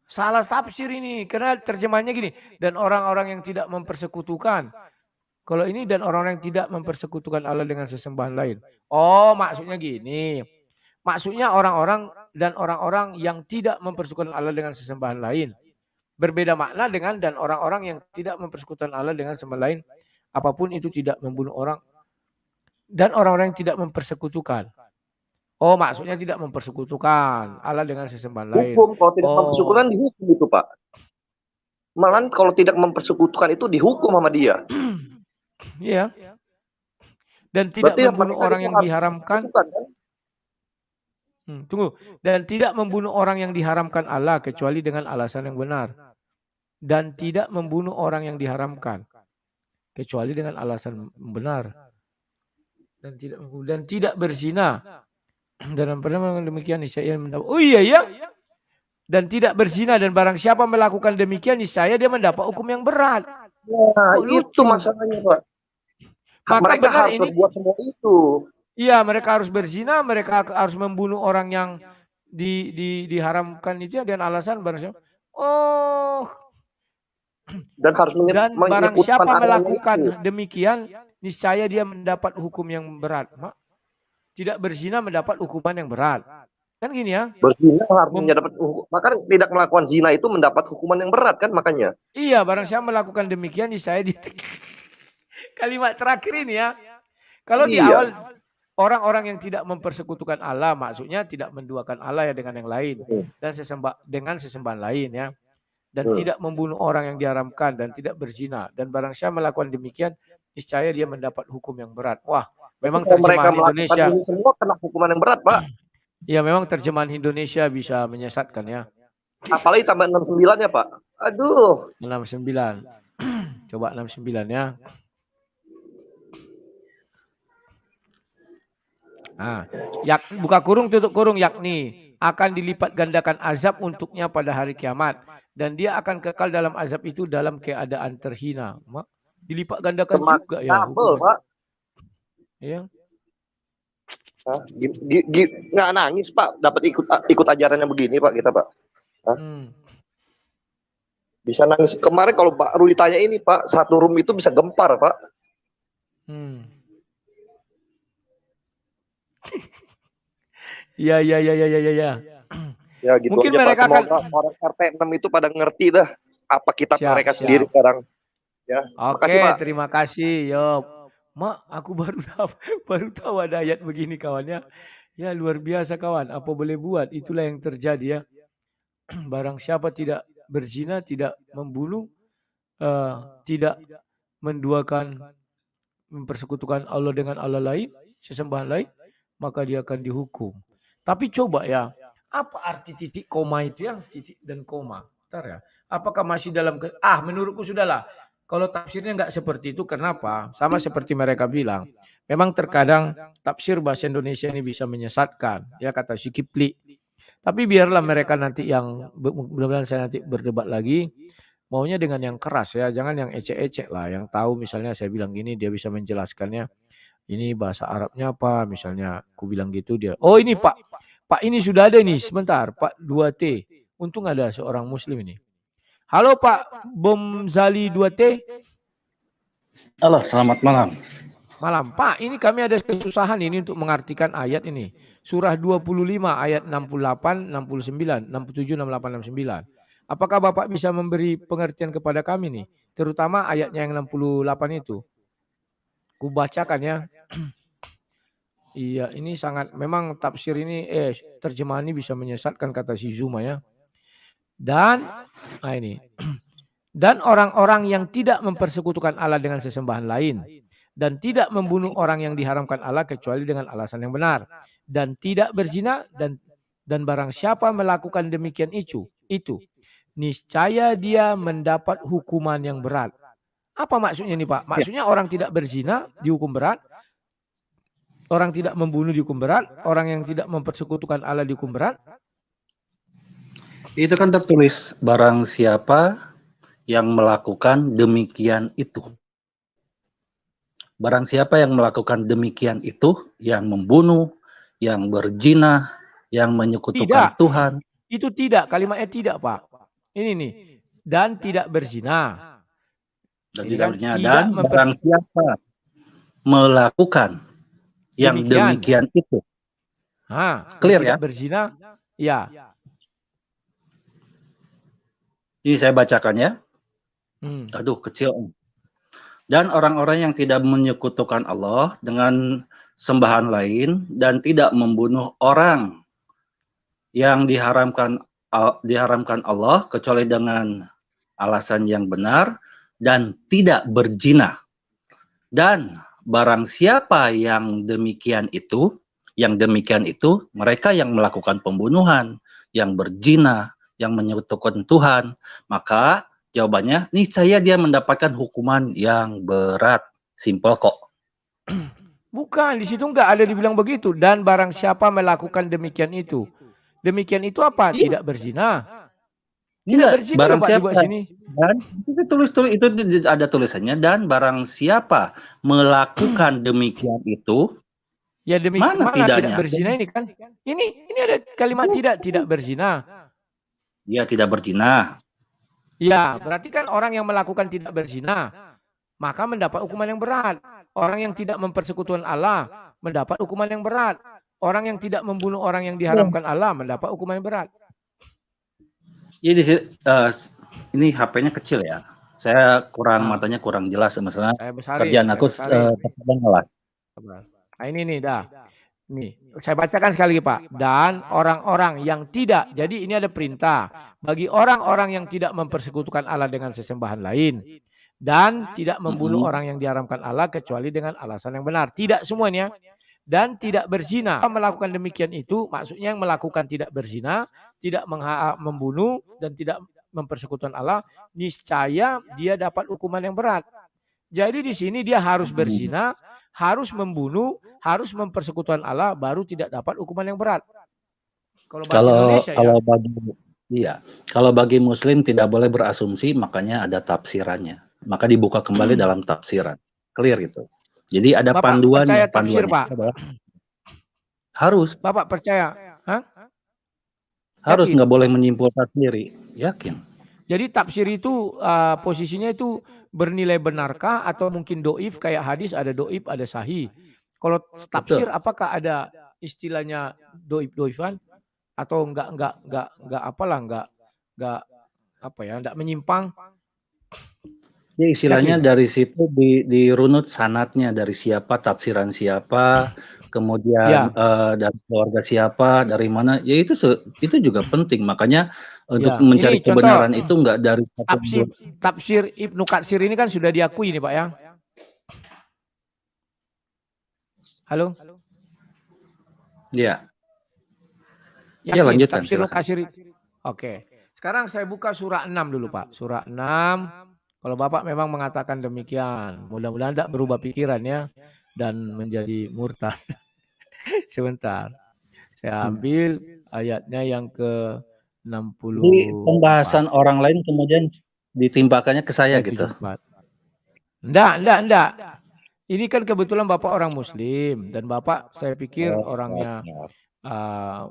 [SPEAKER 1] Salah tafsir ini, karena terjemahannya gini. Dan orang-orang yang tidak mempersekutukan. Kalau ini dan orang-orang yang tidak mempersekutukan Allah dengan sesembahan lain. Oh, maksudnya gini. Maksudnya orang-orang dan orang-orang yang tidak mempersekutukan Allah dengan sesembahan lain. Berbeda makna dengan dan orang-orang yang tidak mempersekutukan Allah dengan sesembahan lain. Apapun itu tidak membunuh orang. Dan orang-orang yang tidak mempersekutukan. Oh, maksudnya tidak mempersekutukan Allah dengan sesembahan lain.
[SPEAKER 4] Hukum kalau tidak mempersekutukan dihukum itu, Pak. Malah kalau tidak mempersekutukan itu dihukum sama dia.
[SPEAKER 1] Iya. Dan tidak membunuh orang yang diharamkan. Tunggu. Dan tidak membunuh orang yang diharamkan Allah kecuali dengan alasan yang benar. Dan tidak membunuh orang yang diharamkan kecuali dengan alasan benar. Dan tidak berzina. Dan pernah demikian niscaya mendapat. Oh iya ya. Dan tidak berzina dan barang siapa melakukan demikian niscaya dia mendapat hukum yang berat.
[SPEAKER 4] Nah, itu masalahnya, Pak.
[SPEAKER 1] Maka
[SPEAKER 4] mereka
[SPEAKER 1] benar
[SPEAKER 4] harus berbuat semua itu.
[SPEAKER 1] Iya, mereka harus berzina, mereka harus membunuh orang yang diharamkan itu dengan alasan barang siapa. Oh.
[SPEAKER 4] Dan harus
[SPEAKER 1] barang siapa melakukan demikian, niscaya dia mendapat hukum yang berat. Tidak berzina mendapat hukuman yang berat. Kan gini ya.
[SPEAKER 4] Berzina harus mendapat hukum. Maka tidak melakukan zina itu mendapat hukuman yang berat kan makanya.
[SPEAKER 1] Iya, barang siapa melakukan demikian niscaya dia. Kalimat terakhir ini ya. Kalau di awal orang-orang yang tidak mempersekutukan Allah, maksudnya tidak menduakan Allah ya dengan yang lain dan dengan sesembahan lain ya. Dan tidak membunuh orang yang diharamkan dan tidak berzina, dan barang siapa melakukan demikian niscaya dia mendapat hukum yang berat. Wah, memang
[SPEAKER 4] Kalau mereka
[SPEAKER 1] terjemahan
[SPEAKER 4] melakukan
[SPEAKER 1] Indonesia,
[SPEAKER 4] ini semua kena hukuman yang berat, Pak.
[SPEAKER 1] ya memang terjemahan Indonesia bisa menyesatkan ya.
[SPEAKER 4] Apalagi tambah 69 ya, Pak. Aduh.
[SPEAKER 1] 69. Coba 69 ya. Nah, buka kurung tutup kurung, yakni akan dilipat gandakan azab untuknya pada hari kiamat, dan dia akan kekal dalam azab itu dalam keadaan terhina. Dilipat gandakan juga ya
[SPEAKER 4] Double,
[SPEAKER 1] hukumnya.
[SPEAKER 4] Pak.
[SPEAKER 1] Ya.
[SPEAKER 4] Nggak nangis, Pak. Dapat ikut ajarannya begini, Pak, kita, Pak. Bisa nangis. Kemarin kalau Pak Rudi ditanya ini, Pak, satu room itu bisa gempar, Pak.
[SPEAKER 1] Ya.
[SPEAKER 4] Ya gitu
[SPEAKER 1] Mungkin
[SPEAKER 4] aja,
[SPEAKER 1] mereka
[SPEAKER 4] Pak. Semoga orang RT 6 itu pada ngerti dah apa kitab mereka sendiri sekarang. Ya.
[SPEAKER 1] Oke, terima kasih. Yo, Mak, aku baru tahu ada ayat begini kawannya. Ya luar biasa kawan. Apa boleh buat? Itulah yang terjadi ya. Barang siapa tidak berzina, tidak membunuh, tidak mempersekutukan Allah dengan Allah lain, sesembahan lain, maka dia akan dihukum. Tapi coba ya, apa arti titik koma itu yang titik dan koma? Bentar ya. Apakah masih dalam menurutku sudahlah. Kalau tafsirnya nggak seperti itu, kenapa? Sama seperti mereka bilang. Memang terkadang tafsir bahasa Indonesia ini bisa menyesatkan, ya kata si Kipli. Tapi biarlah mereka nanti yang mudah-mudahan saya nanti berdebat lagi, maunya dengan yang keras ya, jangan yang ecek-ecek lah. Yang tahu misalnya saya bilang gini, dia bisa menjelaskannya. Ini bahasa Arabnya apa? Misalnya aku bilang gitu dia. Oh ini Pak ini sudah ada nih, sebentar. Pak 2T. Untung ada seorang muslim ini. Halo Pak Bomzali 2T.
[SPEAKER 3] Halo, selamat malam.
[SPEAKER 1] Malam. Pak, ini kami ada kesusahan ini untuk mengartikan ayat ini. Surah 25 ayat 68, 69, 67, 68, 69. Apakah Bapak bisa memberi pengertian kepada kami nih? Terutama ayatnya yang 68 itu. Ku bacakan ya. Iya, ini sangat memang tafsir ini terjemahan ini bisa menyesatkan kata si Zuma ya. Dan ini. Dan orang-orang yang tidak mempersekutukan Allah dengan sesembahan lain dan tidak membunuh orang yang diharamkan Allah kecuali dengan alasan yang benar dan tidak berzina dan barang siapa melakukan demikian itu niscaya dia mendapat hukuman yang berat. Apa maksudnya nih Pak? Maksudnya orang tidak berzina dihukum berat, orang tidak membunuh dihukum berat, orang yang tidak mempersekutukan Allah dihukum berat.
[SPEAKER 3] Itu kan tertulis barang siapa yang melakukan demikian itu. Barang siapa yang melakukan demikian itu, yang membunuh, yang berzina, yang menyekutukan Tuhan.
[SPEAKER 1] Itu tidak, kalimatnya tidak Pak. Ini nih, dan tidak berzina.
[SPEAKER 3] Dan tidak berzina, dan barang siapa melakukan yang demikian itu.
[SPEAKER 1] Clear ya? Berzina, ya.
[SPEAKER 3] Ini saya bacakan ya. Aduh, kecil. Dan orang-orang yang tidak menyekutukan Allah dengan sembahan lain dan tidak membunuh orang yang diharamkan Allah kecuali dengan alasan yang benar dan tidak berzina. Dan barang siapa yang demikian itu, mereka yang melakukan pembunuhan, yang berzina, yang menyekutukan Tuhan, maka jawabannya niscaya dia mendapatkan hukuman yang berat. Simpel kok.
[SPEAKER 1] Bukan, di situ enggak ada dibilang begitu. Dan barang siapa melakukan demikian itu. Demikian itu apa? Tidak berzina. Tidak berzina
[SPEAKER 3] barang
[SPEAKER 1] Pak,
[SPEAKER 3] siapa
[SPEAKER 1] di sini.
[SPEAKER 3] Dan itu tulis itu ada tulisannya, dan barang siapa melakukan demikian itu.
[SPEAKER 1] Ya demikian mana
[SPEAKER 3] tidaknya?
[SPEAKER 1] Tidak berzina ini kan? Ini ada kalimat tidak berzina.
[SPEAKER 3] Ya, tidak berzina.
[SPEAKER 1] Ya, berarti kan orang yang melakukan tidak berzina, maka mendapat hukuman yang berat. Orang yang tidak mempersekutukan Allah mendapat hukuman yang berat. Orang yang tidak membunuh orang yang diharamkan Allah mendapat hukuman yang berat.
[SPEAKER 3] Jadi ini HP-nya kecil ya. Saya matanya kurang jelas masalah kerjaan aku terkadang ngelas.
[SPEAKER 1] Nah ini nih dah. Nih, saya bacakan sekali lagi Pak. Dan orang-orang yang tidak, jadi ini ada perintah. Bagi orang-orang yang tidak mempersekutukan Allah dengan sesembahan lain. Dan tidak membunuh orang yang diharamkan Allah kecuali dengan alasan yang benar. Tidak semuanya. Dan tidak berzina. Melakukan demikian itu, maksudnya yang melakukan tidak berzina, tidak membunuh, dan tidak mempersekutukan Allah, niscaya dia dapat hukuman yang berat. Jadi di sini dia harus berzina, harus membunuh, harus mempersekutukan Allah, baru tidak dapat hukuman yang berat. Kalau bahasa Indonesia
[SPEAKER 3] kalau bagi Muslim tidak boleh berasumsi, makanya ada tafsirannya. Maka dibuka kembali dalam tafsiran, clear itu. Jadi ada
[SPEAKER 1] Bapak
[SPEAKER 3] panduan.
[SPEAKER 1] Percaya tafsir Pak?
[SPEAKER 3] Harus.
[SPEAKER 1] Bapak percaya? Hah?
[SPEAKER 3] Harus, nggak boleh menyimpulkan sendiri. Yakin.
[SPEAKER 1] Jadi tafsir itu posisinya itu bernilai benarkah atau mungkin doif, kayak hadis ada doif ada sahih. Kalau tafsir apakah ada istilahnya doifan atau enggak menyimpang?
[SPEAKER 3] Ya istilahnya dari situ dirunut sanatnya, dari siapa, tafsiran siapa, kemudian dari keluarga siapa, dari mana, ya itu juga penting. Makanya untuk mencari kebenaran itu enggak dari
[SPEAKER 1] tafsir Ibnu Katsir ini kan sudah diakui nih Pak ya. Halo?
[SPEAKER 3] Ya.
[SPEAKER 1] Ya lanjutkan. Tafsir Ibnu Katsir. Oke. Sekarang saya buka surah 6 dulu Pak. Surah 6. Kalau Bapak memang mengatakan demikian, mudah-mudahan tidak berubah pikirannya dan menjadi murtad. Sebentar. Saya ambil ayatnya yang ke 60.
[SPEAKER 3] Di pembahasan orang lain kemudian ditimpakannya ke saya gitu.
[SPEAKER 1] Enggak. Ini kan kebetulan Bapak orang Muslim dan Bapak saya pikir orangnya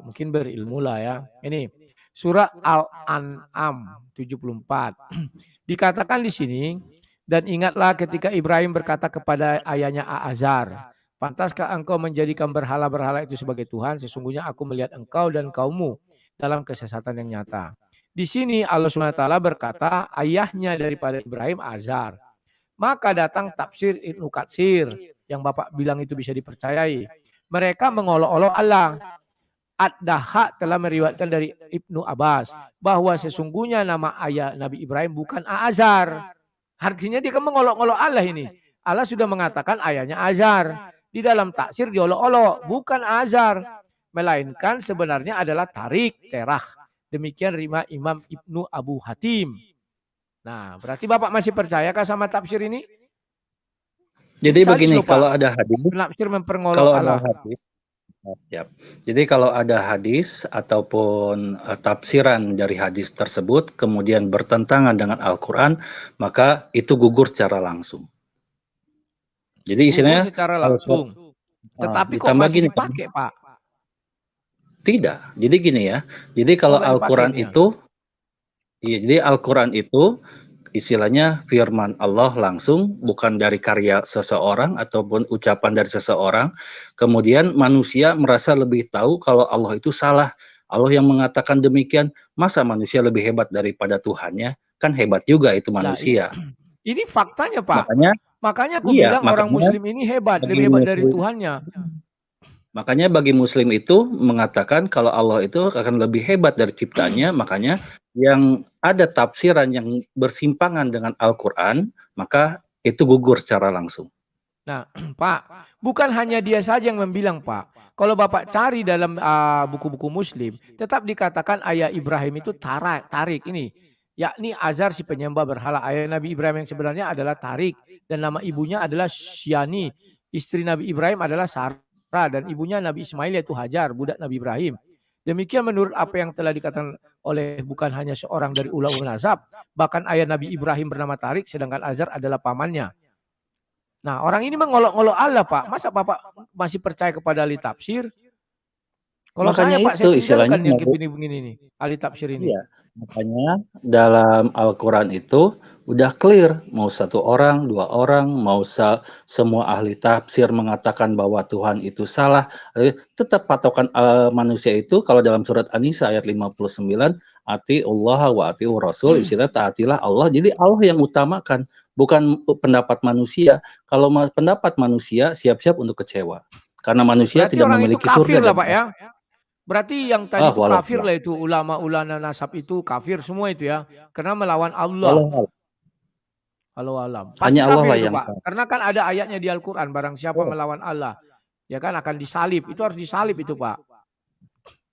[SPEAKER 1] mungkin berilmu lah ya. Ini surah Al-An'am 74. Dikatakan di sini, dan ingatlah ketika Ibrahim berkata kepada ayahnya Azar, pantaskah engkau menjadikan berhala-berhala itu sebagai Tuhan? Sesungguhnya aku melihat engkau dan kaummu dalam kesesatan yang nyata. Di sini Allah SWT berkata ayahnya daripada Ibrahim Azar. Maka datang tafsir Ibnu Katsir yang Bapak bilang itu bisa dipercayai. Mereka mengolok-olok Allah. Ad-Dahak telah meriwayatkan dari Ibnu Abbas bahwa sesungguhnya nama ayah Nabi Ibrahim bukan Azar. Artinya dia kan mengolok-olok Allah ini. Allah sudah mengatakan ayahnya Azar. Di dalam tafsir diolok-olok, bukan Azar. Melainkan sebenarnya adalah Tarik, Terah. Demikian rima Imam Ibnu Abu Hatim. Nah, berarti Bapak masih percayakah sama tafsir ini?
[SPEAKER 3] Jadi begini, kalau ada hadis,
[SPEAKER 1] tafsir memperngolok Allah.
[SPEAKER 3] Ya. Jadi kalau ada hadis ataupun tafsiran dari hadis tersebut kemudian bertentangan dengan Al-Quran, maka itu gugur secara langsung. Jadi istilahnya
[SPEAKER 1] secara langsung. Tetapi kok masih dipakai, Pak?
[SPEAKER 3] Tidak. Jadi gini ya. Jadi kalau Al-Quran itu, jadi Al-Quran itu istilahnya firman Allah langsung, bukan dari karya seseorang ataupun ucapan dari seseorang. Kemudian manusia merasa lebih tahu kalau Allah itu salah. Allah yang mengatakan demikian, masa manusia lebih hebat daripada Tuhannya? Kan hebat juga itu manusia.
[SPEAKER 1] Ini faktanya Pak. Makanya aku bilang orang Muslim ini hebat, lebih hebat dari Tuhannya.
[SPEAKER 3] Makanya bagi Muslim itu mengatakan kalau Allah itu akan lebih hebat dari ciptanya, makanya yang ada tafsiran yang bersimpangan dengan Al-Quran, maka itu gugur secara langsung.
[SPEAKER 1] Nah, Pak, bukan hanya dia saja yang membilang, Pak. Kalau Bapak cari dalam buku-buku Muslim, tetap dikatakan ayah Ibrahim itu Tarik ini. Yakni Azar si penyembah berhala. Ayah Nabi Ibrahim yang sebenarnya adalah Tarik. Dan nama ibunya adalah Syani. Istri Nabi Ibrahim adalah Sarah. Dan ibunya Nabi Ismail yaitu Hajar, budak Nabi Ibrahim. Demikian menurut apa yang telah dikatakan oleh bukan hanya seorang dari ulama mazhab, bahkan ayah Nabi Ibrahim bernama Tarik, sedangkan Azar adalah pamannya. Nah, orang ini mengolok-olok Allah, Pak. Masa Bapak masih percaya kepada ahli tafsir? Kalau
[SPEAKER 3] makanya
[SPEAKER 1] saya, Pak,
[SPEAKER 3] itu istilahnya
[SPEAKER 1] yang begini-begini nih, ahli tafsir ini.
[SPEAKER 3] Iya, makanya dalam Al-Quran itu udah clear, mau satu orang, dua orang, mau semua ahli tafsir mengatakan bahwa Tuhan itu salah, tetap patokan manusia itu kalau dalam surat An-Nisa ayat 59, ati Allah wa ati Rasul, istilah taatilah Allah. Jadi Allah yang utamakan, bukan pendapat manusia. Kalau pendapat manusia siap-siap untuk kecewa. karena manusia
[SPEAKER 1] Berarti
[SPEAKER 3] tidak
[SPEAKER 1] orang itu
[SPEAKER 3] memiliki surga
[SPEAKER 1] kafir lah
[SPEAKER 3] dan
[SPEAKER 1] Pak ya. Berarti yang tadi itu
[SPEAKER 3] walau
[SPEAKER 1] kafir lah itu, ulama-ulama nasab itu kafir semua itu ya. Karena melawan
[SPEAKER 3] walau
[SPEAKER 1] Allah. Walau alam. Pasti
[SPEAKER 3] hanya Allah
[SPEAKER 1] kafir
[SPEAKER 3] lah
[SPEAKER 1] itu
[SPEAKER 3] yang
[SPEAKER 1] Pak. Karena kan ada ayatnya di Al-Quran. Barang siapa
[SPEAKER 3] tahu.
[SPEAKER 1] melawan Allah. Ya kan akan disalib. Itu harus disalib itu Pak.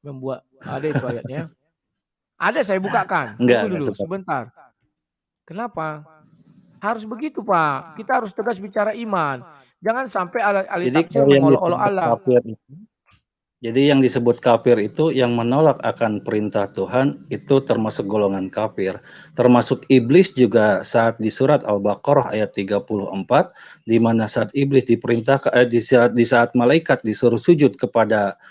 [SPEAKER 1] Membuat. Ada itu ayatnya. Ada saya bukakan. Tunggu
[SPEAKER 3] Enggak
[SPEAKER 1] dulu
[SPEAKER 3] sempat.
[SPEAKER 1] sebentar. Kenapa? Harus begitu Pak. Kita harus tegas bicara iman. Jangan sampai ahli
[SPEAKER 3] Jadi
[SPEAKER 1] tafsir
[SPEAKER 3] kalau yang
[SPEAKER 1] mengolok-olok
[SPEAKER 3] disebut
[SPEAKER 1] Allah.
[SPEAKER 3] kafir itu, jadi yang disebut kafir itu yang menolak akan perintah Tuhan itu termasuk golongan kafir. Termasuk iblis juga saat di surat Al-Baqarah ayat 34 di mana saat iblis diperintahkan di saat malaikat disuruh sujud kepada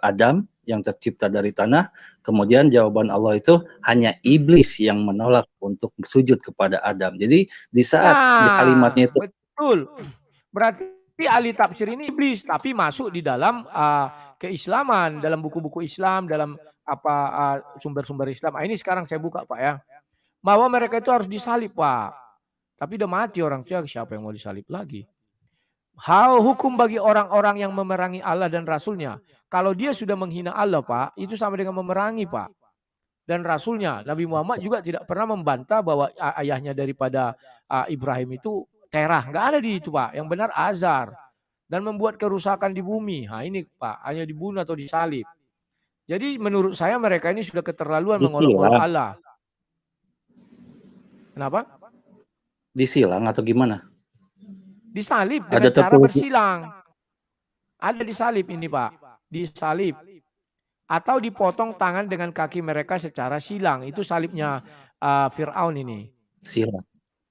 [SPEAKER 3] Adam yang tercipta dari tanah, kemudian jawaban Allah itu hanya iblis yang menolak untuk sujud kepada Adam. Jadi di saat di kalimatnya
[SPEAKER 1] Nah,
[SPEAKER 3] itu
[SPEAKER 1] betul. Berarti ahli tafsir ini iblis, tapi masuk di dalam keislaman, dalam buku-buku Islam, dalam sumber-sumber Islam. Ini sekarang saya buka Pak ya. Bahwa mereka itu harus disalib Pak. Tapi udah mati orang tua, siapa yang mau disalib lagi? Hukum bagi orang-orang yang memerangi Allah dan Rasulnya. Kalau dia sudah menghina Allah Pak, itu sama dengan memerangi Pak. Dan Rasulnya, Nabi Muhammad juga tidak pernah membantah bahwa ayahnya daripada Ibrahim itu Terah. Nggak ada di itu Pak. Yang benar Azar. Dan membuat kerusakan di bumi. Nah ini Pak, hanya dibunuh atau disalib. Jadi menurut saya mereka ini sudah keterlaluan mengolok-olok
[SPEAKER 3] disilang,
[SPEAKER 1] Allah. Kenapa?
[SPEAKER 3] disilang atau gimana?
[SPEAKER 1] Disalib
[SPEAKER 3] Ada
[SPEAKER 1] dengan cara
[SPEAKER 3] tertulis
[SPEAKER 1] bersilang. Ada disalib ini Pak. Disalib. Atau dipotong tangan dengan kaki mereka secara silang. Itu salibnya Fir'aun ini.
[SPEAKER 3] silang.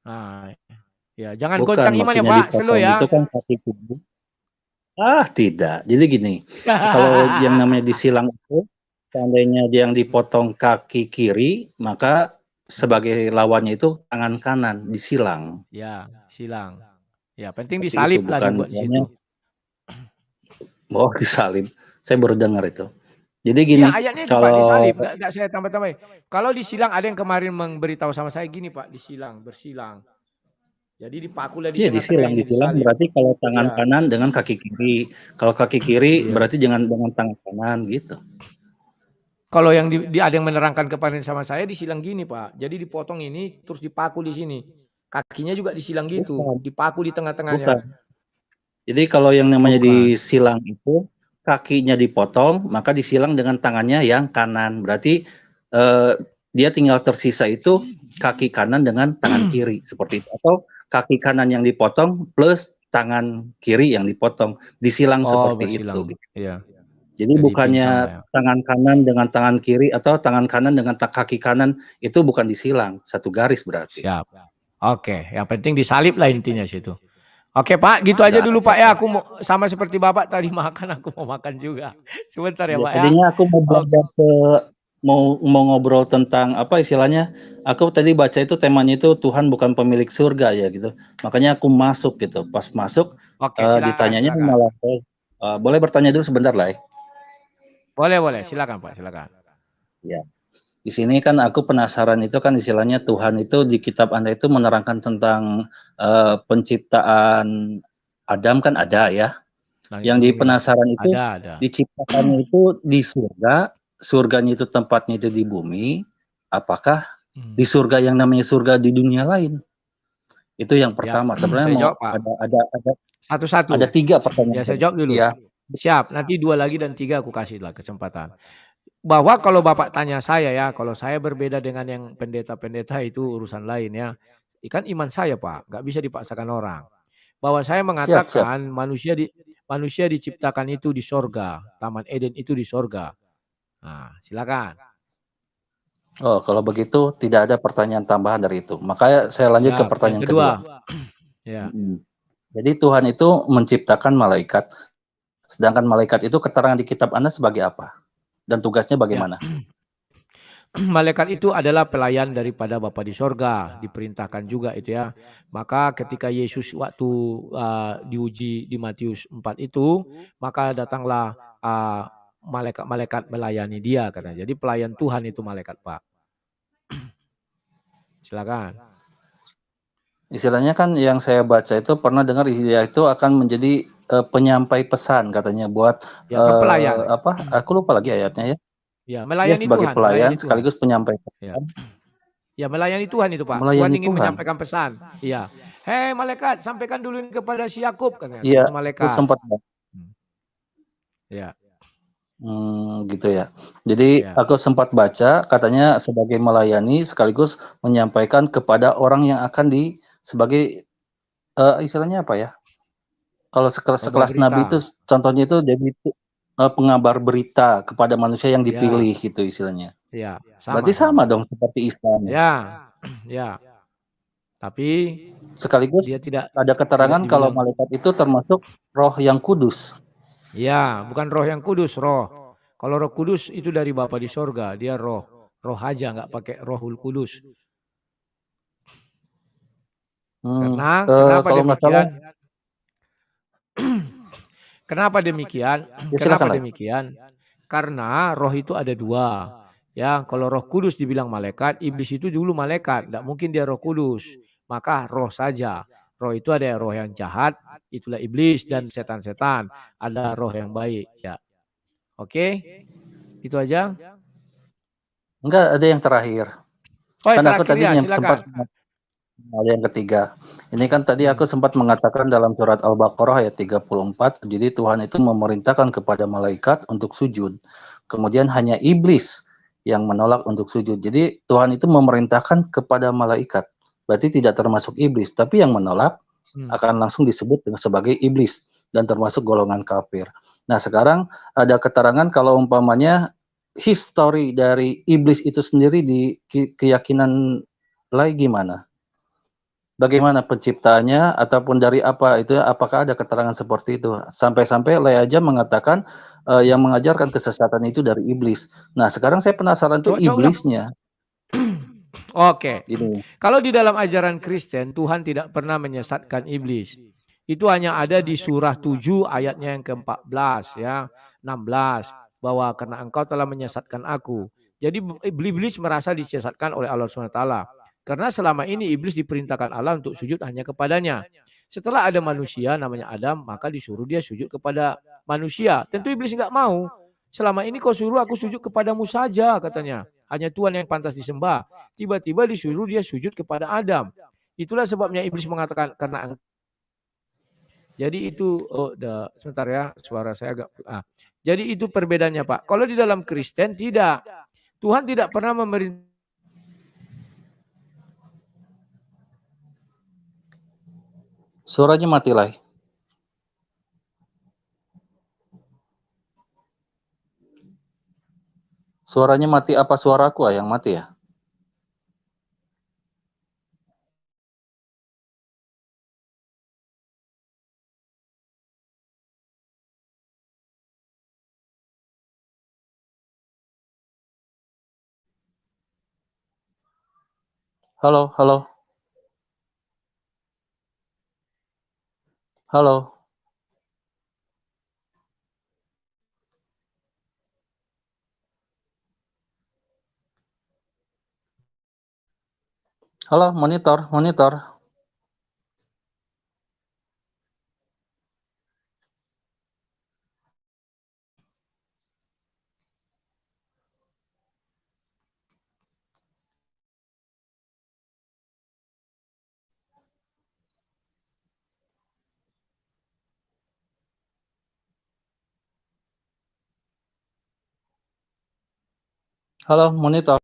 [SPEAKER 1] Nah, ya jangan
[SPEAKER 3] Bukan,
[SPEAKER 1] goncang iman ya
[SPEAKER 3] maksudnya
[SPEAKER 1] Pak. Slow
[SPEAKER 3] dipotong itu
[SPEAKER 1] ya.
[SPEAKER 3] kan kaki tubuh. Tidak. Jadi gini, kalau yang namanya disilang itu, seandainya dia yang dipotong kaki kiri, maka sebagai lawannya itu tangan kanan disilang.
[SPEAKER 1] Ya, silang. Ya, penting
[SPEAKER 3] Seperti itu,
[SPEAKER 1] disalib lah
[SPEAKER 3] bukan
[SPEAKER 1] dibuat di
[SPEAKER 3] namanya
[SPEAKER 1] situ.
[SPEAKER 3] disalib. Saya baru dengar itu. Jadi
[SPEAKER 1] Iya,
[SPEAKER 3] gini,
[SPEAKER 1] ayatnya itu Pak,
[SPEAKER 3] kalau
[SPEAKER 1] disalib. Nggak saya tambah-tambahin. Kalau disilang, ada yang kemarin memberitahu sama saya gini Pak, disilang, bersilang. Jadi dipakulah di
[SPEAKER 3] iya
[SPEAKER 1] tengah-tengah ini
[SPEAKER 3] disilang
[SPEAKER 1] disalib.
[SPEAKER 3] berarti kalau tangan
[SPEAKER 1] Iya,
[SPEAKER 3] kanan dengan kaki kiri. Kalau kaki kiri
[SPEAKER 1] iya.
[SPEAKER 3] berarti jangan dengan tangan kanan gitu.
[SPEAKER 1] Kalau yang ada yang menerangkan kemarin sama saya disilang gini Pak. Jadi dipotong ini terus dipaku di sini. Kakinya juga disilang gitu,
[SPEAKER 3] Bukan,
[SPEAKER 1] dipaku di
[SPEAKER 3] bukan.
[SPEAKER 1] tengah-tengahnya.
[SPEAKER 3] Jadi kalau yang
[SPEAKER 1] Oh,
[SPEAKER 3] namanya
[SPEAKER 1] bukan.
[SPEAKER 3] disilang itu kakinya dipotong, maka disilang dengan tangannya yang kanan. Berarti dia tinggal tersisa itu kaki kanan dengan tangan kiri seperti itu. Atau kaki kanan yang dipotong plus tangan kiri yang dipotong, disilang
[SPEAKER 1] Oh,
[SPEAKER 3] seperti itu.
[SPEAKER 1] bersilang. Iya.
[SPEAKER 3] Jadi
[SPEAKER 1] Jadi
[SPEAKER 3] bukannya
[SPEAKER 1] pincang lah ya.
[SPEAKER 3] tangan kanan dengan tangan kiri atau tangan kanan dengan kaki kanan itu bukan disilang, satu garis berarti.
[SPEAKER 1] Siap. Oke, yang penting disalib lah intinya situ. Oke Pak, gitu aja
[SPEAKER 3] Enggak
[SPEAKER 1] dulu
[SPEAKER 3] ada.
[SPEAKER 1] Pak ya. Aku mau sama seperti Bapak tadi makan, aku mau makan juga. Sebentar ya
[SPEAKER 3] Ya,
[SPEAKER 1] Pak ya.
[SPEAKER 3] tadinya aku mau
[SPEAKER 1] Oke.
[SPEAKER 3] belajar mau ngobrol tentang apa istilahnya. Aku tadi baca itu temanya itu Tuhan bukan pemilik surga ya gitu. Makanya aku masuk gitu. Pas masuk
[SPEAKER 1] Oke, silakan,
[SPEAKER 3] ditanyanya
[SPEAKER 1] silakan.
[SPEAKER 3] malah boleh bertanya dulu sebentar lah ya.
[SPEAKER 1] Boleh, silakan Pak, silakan.
[SPEAKER 3] Ya. Di sini kan aku penasaran itu kan istilahnya Tuhan itu di kitab Anda itu menerangkan tentang penciptaan Adam kan ada ya.
[SPEAKER 1] Langit
[SPEAKER 3] Yang di
[SPEAKER 1] bumi.
[SPEAKER 3] penasaran itu
[SPEAKER 1] Ada.
[SPEAKER 3] diciptakannya itu di surga, surganya itu tempatnya itu di bumi. Apakah di surga yang namanya surga di dunia lain? Itu yang pertama.
[SPEAKER 1] Ya,
[SPEAKER 3] Sebenarnya
[SPEAKER 1] saya
[SPEAKER 3] mau
[SPEAKER 1] jawab Pak.
[SPEAKER 3] ada
[SPEAKER 1] Satu-satu.
[SPEAKER 3] 3 pertanyaan.
[SPEAKER 1] Ya, saya jawab dulu.
[SPEAKER 3] Iya.
[SPEAKER 1] Siap, nanti 2 lagi dan 3 aku kasih lah kesempatan. Bahwa kalau Bapak tanya saya ya, kalau saya berbeda dengan yang pendeta-pendeta itu urusan lain ya. Ikan iman saya Pak, nggak bisa dipaksakan orang. Bahwa saya
[SPEAKER 3] Siap.
[SPEAKER 1] mengatakan manusia diciptakan itu di sorga, Taman Eden itu di sorga. Nah, silakan.
[SPEAKER 3] Oh, kalau begitu tidak ada pertanyaan tambahan dari itu. Makanya saya lanjut ke
[SPEAKER 1] Siap. Yang
[SPEAKER 3] pertanyaan
[SPEAKER 1] kedua.
[SPEAKER 3] kedua.
[SPEAKER 1] Ya.
[SPEAKER 3] Jadi Tuhan itu menciptakan malaikat. Sedangkan malaikat itu keterangan di kitab Anda sebagai apa? Dan tugasnya bagaimana?
[SPEAKER 1] Malaikat itu adalah pelayan daripada Bapa di sorga, diperintahkan juga itu ya. Maka ketika Yesus waktu diuji di Matius 4 itu, maka datanglah malaikat-malaikat melayani dia katanya. Jadi pelayan Tuhan itu malaikat Pak. Silakan.
[SPEAKER 3] Istilahnya kan yang saya baca itu pernah dengar dia itu akan menjadi penyampai pesan katanya buat
[SPEAKER 1] Ya, pelayan.
[SPEAKER 3] apa? Aku lupa lagi ayatnya ya.
[SPEAKER 1] Ya,
[SPEAKER 3] Dia
[SPEAKER 1] melayani
[SPEAKER 3] sebagai
[SPEAKER 1] Tuhan, melayani
[SPEAKER 3] pelayan
[SPEAKER 1] Tuhan.
[SPEAKER 3] sekaligus penyampai
[SPEAKER 1] Ya.
[SPEAKER 3] pesan,
[SPEAKER 1] Ya, melayani Tuhan itu, Pak. Tuhan
[SPEAKER 3] melayani
[SPEAKER 1] ingin
[SPEAKER 3] Tuhan.
[SPEAKER 1] menyampaikan pesan. Iya. Hei malaikat, sampaikan dulu ini kepada si Yakub, katanya.
[SPEAKER 3] Iya,
[SPEAKER 1] Turun
[SPEAKER 3] aku
[SPEAKER 1] malaikat.
[SPEAKER 3] sempat
[SPEAKER 1] Ya,
[SPEAKER 3] gitu ya. Jadi
[SPEAKER 1] ya.
[SPEAKER 3] aku sempat baca katanya sebagai melayani sekaligus menyampaikan kepada orang yang akan sebagai istilahnya apa ya? Kalau
[SPEAKER 1] Kabar
[SPEAKER 3] sekelas nabi itu
[SPEAKER 1] berita.
[SPEAKER 3] contohnya itu jadi pengabar berita kepada manusia yang
[SPEAKER 1] Ya,
[SPEAKER 3] dipilih gitu istilahnya.
[SPEAKER 1] ya,
[SPEAKER 3] Berarti
[SPEAKER 1] sama.
[SPEAKER 3] sama dong seperti Islam.
[SPEAKER 1] Ya, ya. Tapi
[SPEAKER 3] Sekaligus
[SPEAKER 1] dia tidak
[SPEAKER 3] ada keterangan kalau
[SPEAKER 1] dibilang.
[SPEAKER 3] malaikat itu termasuk roh yang kudus.
[SPEAKER 1] Ya, bukan roh yang kudus, roh. Kalau roh kudus itu dari Bapa di sorga, dia roh. Roh aja, nggak pakai rohul kudus. Kenapa
[SPEAKER 3] Kalau nggak salah,
[SPEAKER 1] demikian? Kenapa demikian?
[SPEAKER 3] ya
[SPEAKER 1] Kenapa
[SPEAKER 3] silakan lah.
[SPEAKER 1] demikian? Karena roh itu ada dua. Ya, kalau roh kudus dibilang malaikat, iblis itu dulu malaikat, tidak mungkin dia roh kudus. Maka roh saja. Roh itu ada roh yang jahat, itulah iblis dan setan-setan. Ada roh yang baik, ya. Oke? Itu aja.
[SPEAKER 3] Enggak, ada yang terakhir.
[SPEAKER 1] Oh,
[SPEAKER 3] Kan aku
[SPEAKER 1] terakhir
[SPEAKER 3] tadi
[SPEAKER 1] ya,
[SPEAKER 3] yang
[SPEAKER 1] silakan.
[SPEAKER 3] sempat yang ketiga. Ini kan tadi aku sempat mengatakan dalam surat Al-Baqarah ayat 34, jadi Tuhan itu memerintahkan kepada malaikat untuk sujud. Kemudian hanya iblis yang menolak untuk sujud. Jadi Tuhan itu memerintahkan kepada malaikat. Berarti tidak termasuk iblis, tapi yang menolak akan langsung disebut sebagai iblis dan termasuk golongan kafir. Nah, sekarang ada keterangan kalau umpamanya histori dari iblis itu sendiri di keyakinan lain gimana? Bagaimana penciptanya ataupun dari apa itu, apakah ada keterangan seperti itu? Sampai-sampai Le aja mengatakan yang mengajarkan kesesatan itu dari iblis. Nah, sekarang saya penasaran tuh iblisnya.
[SPEAKER 1] Oke.
[SPEAKER 3] Gini.
[SPEAKER 1] Kalau di dalam ajaran Kristen, Tuhan tidak pernah menyesatkan iblis. Itu hanya ada di surah 7 ayatnya yang ke-14 ya, 16 bahwa karena engkau telah menyesatkan aku. Jadi iblis merasa disesatkan oleh Allah SWT. Karena selama ini iblis diperintahkan Allah untuk sujud hanya kepadanya. Setelah ada manusia namanya Adam, maka disuruh dia sujud kepada manusia. Tentu iblis nggak mau. Selama ini kau suruh aku sujud kepadamu saja katanya. Hanya Tuhan yang pantas disembah. Tiba-tiba disuruh dia sujud kepada Adam. Itulah sebabnya iblis mengatakan karena jadi itu sebentar ya, suara saya agak Jadi itu perbedaannya, Pak. Kalau di dalam Kristen tidak. Tuhan tidak pernah memerintah.
[SPEAKER 3] Suaranya mati lah. Suaranya mati apa suaraku yang mati ya? Halo, halo. Halo. Halo, monitor, monitor. Halo, monitor.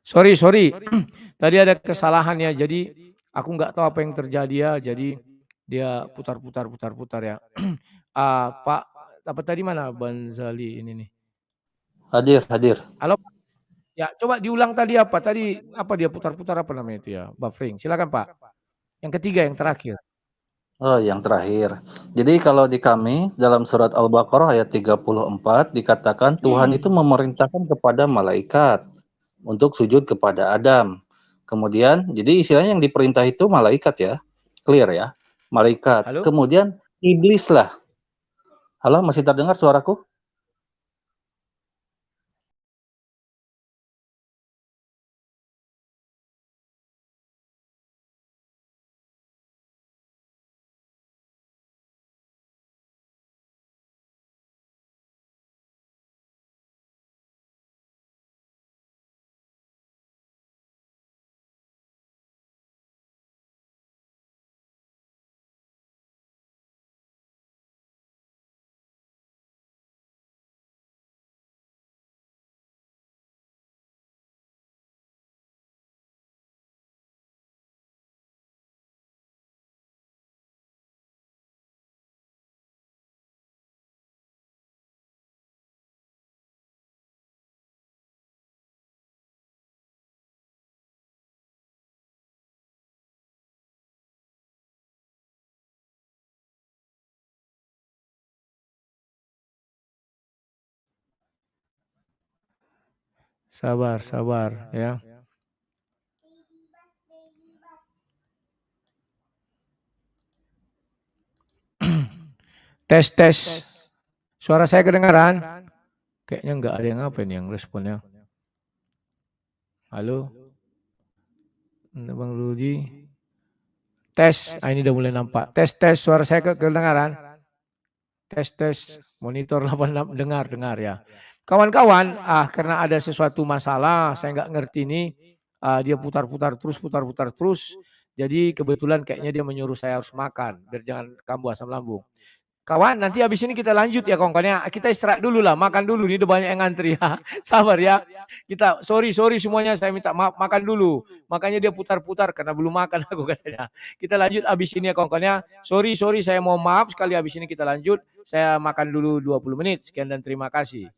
[SPEAKER 1] Sorry. Tadi ada kesalahan ya. Jadi aku nggak tahu apa yang terjadi ya. Jadi dia putar ya. Pak, apa tadi mana Banzali ini nih?
[SPEAKER 3] Hadir.
[SPEAKER 1] Halo. Ya, coba diulang tadi apa? Tadi apa dia putar-putar apa namanya itu ya? Buffering. Silakan Pak. Yang ketiga, yang terakhir.
[SPEAKER 3] Oh, yang terakhir. Jadi kalau di kami dalam surat Al-Baqarah ayat 34 dikatakan Tuhan itu memerintahkan kepada malaikat untuk sujud kepada Adam. Kemudian, jadi istilahnya yang diperintah itu malaikat ya. clear ya. Malaikat.
[SPEAKER 1] Halo?
[SPEAKER 3] Kemudian iblis lah. Halo, masih terdengar suaraku?
[SPEAKER 1] Sabar, sabar ya. Tes, tes. Suara saya kedengaran? Kayaknya nggak ada yang apa ini yang responnya. Halo? Bang Rudi. Tes, ini udah mulai nampak. Tes, tes, suara saya kedengaran? Tes, tes, monitor 86, dengar ya. Kawan-kawan, karena ada sesuatu masalah, saya nggak ngerti ini, dia putar-putar terus. Jadi kebetulan kayaknya dia menyuruh saya harus makan, biar jangan kambuh asam lambung. Kawan, nanti habis ini kita lanjut ya kawan-kawan. Kita istirahat dulu lah, makan dulu. Ini udah banyak yang ngantri ya. Sabar ya. Kita sorry semuanya, saya minta maaf, makan dulu. Makanya dia putar-putar karena belum makan aku katanya. Kita lanjut habis ini ya kawan-kawan. Sorry saya mau maaf sekali, habis ini kita lanjut. Saya makan dulu 20 menit. Sekian dan terima kasih.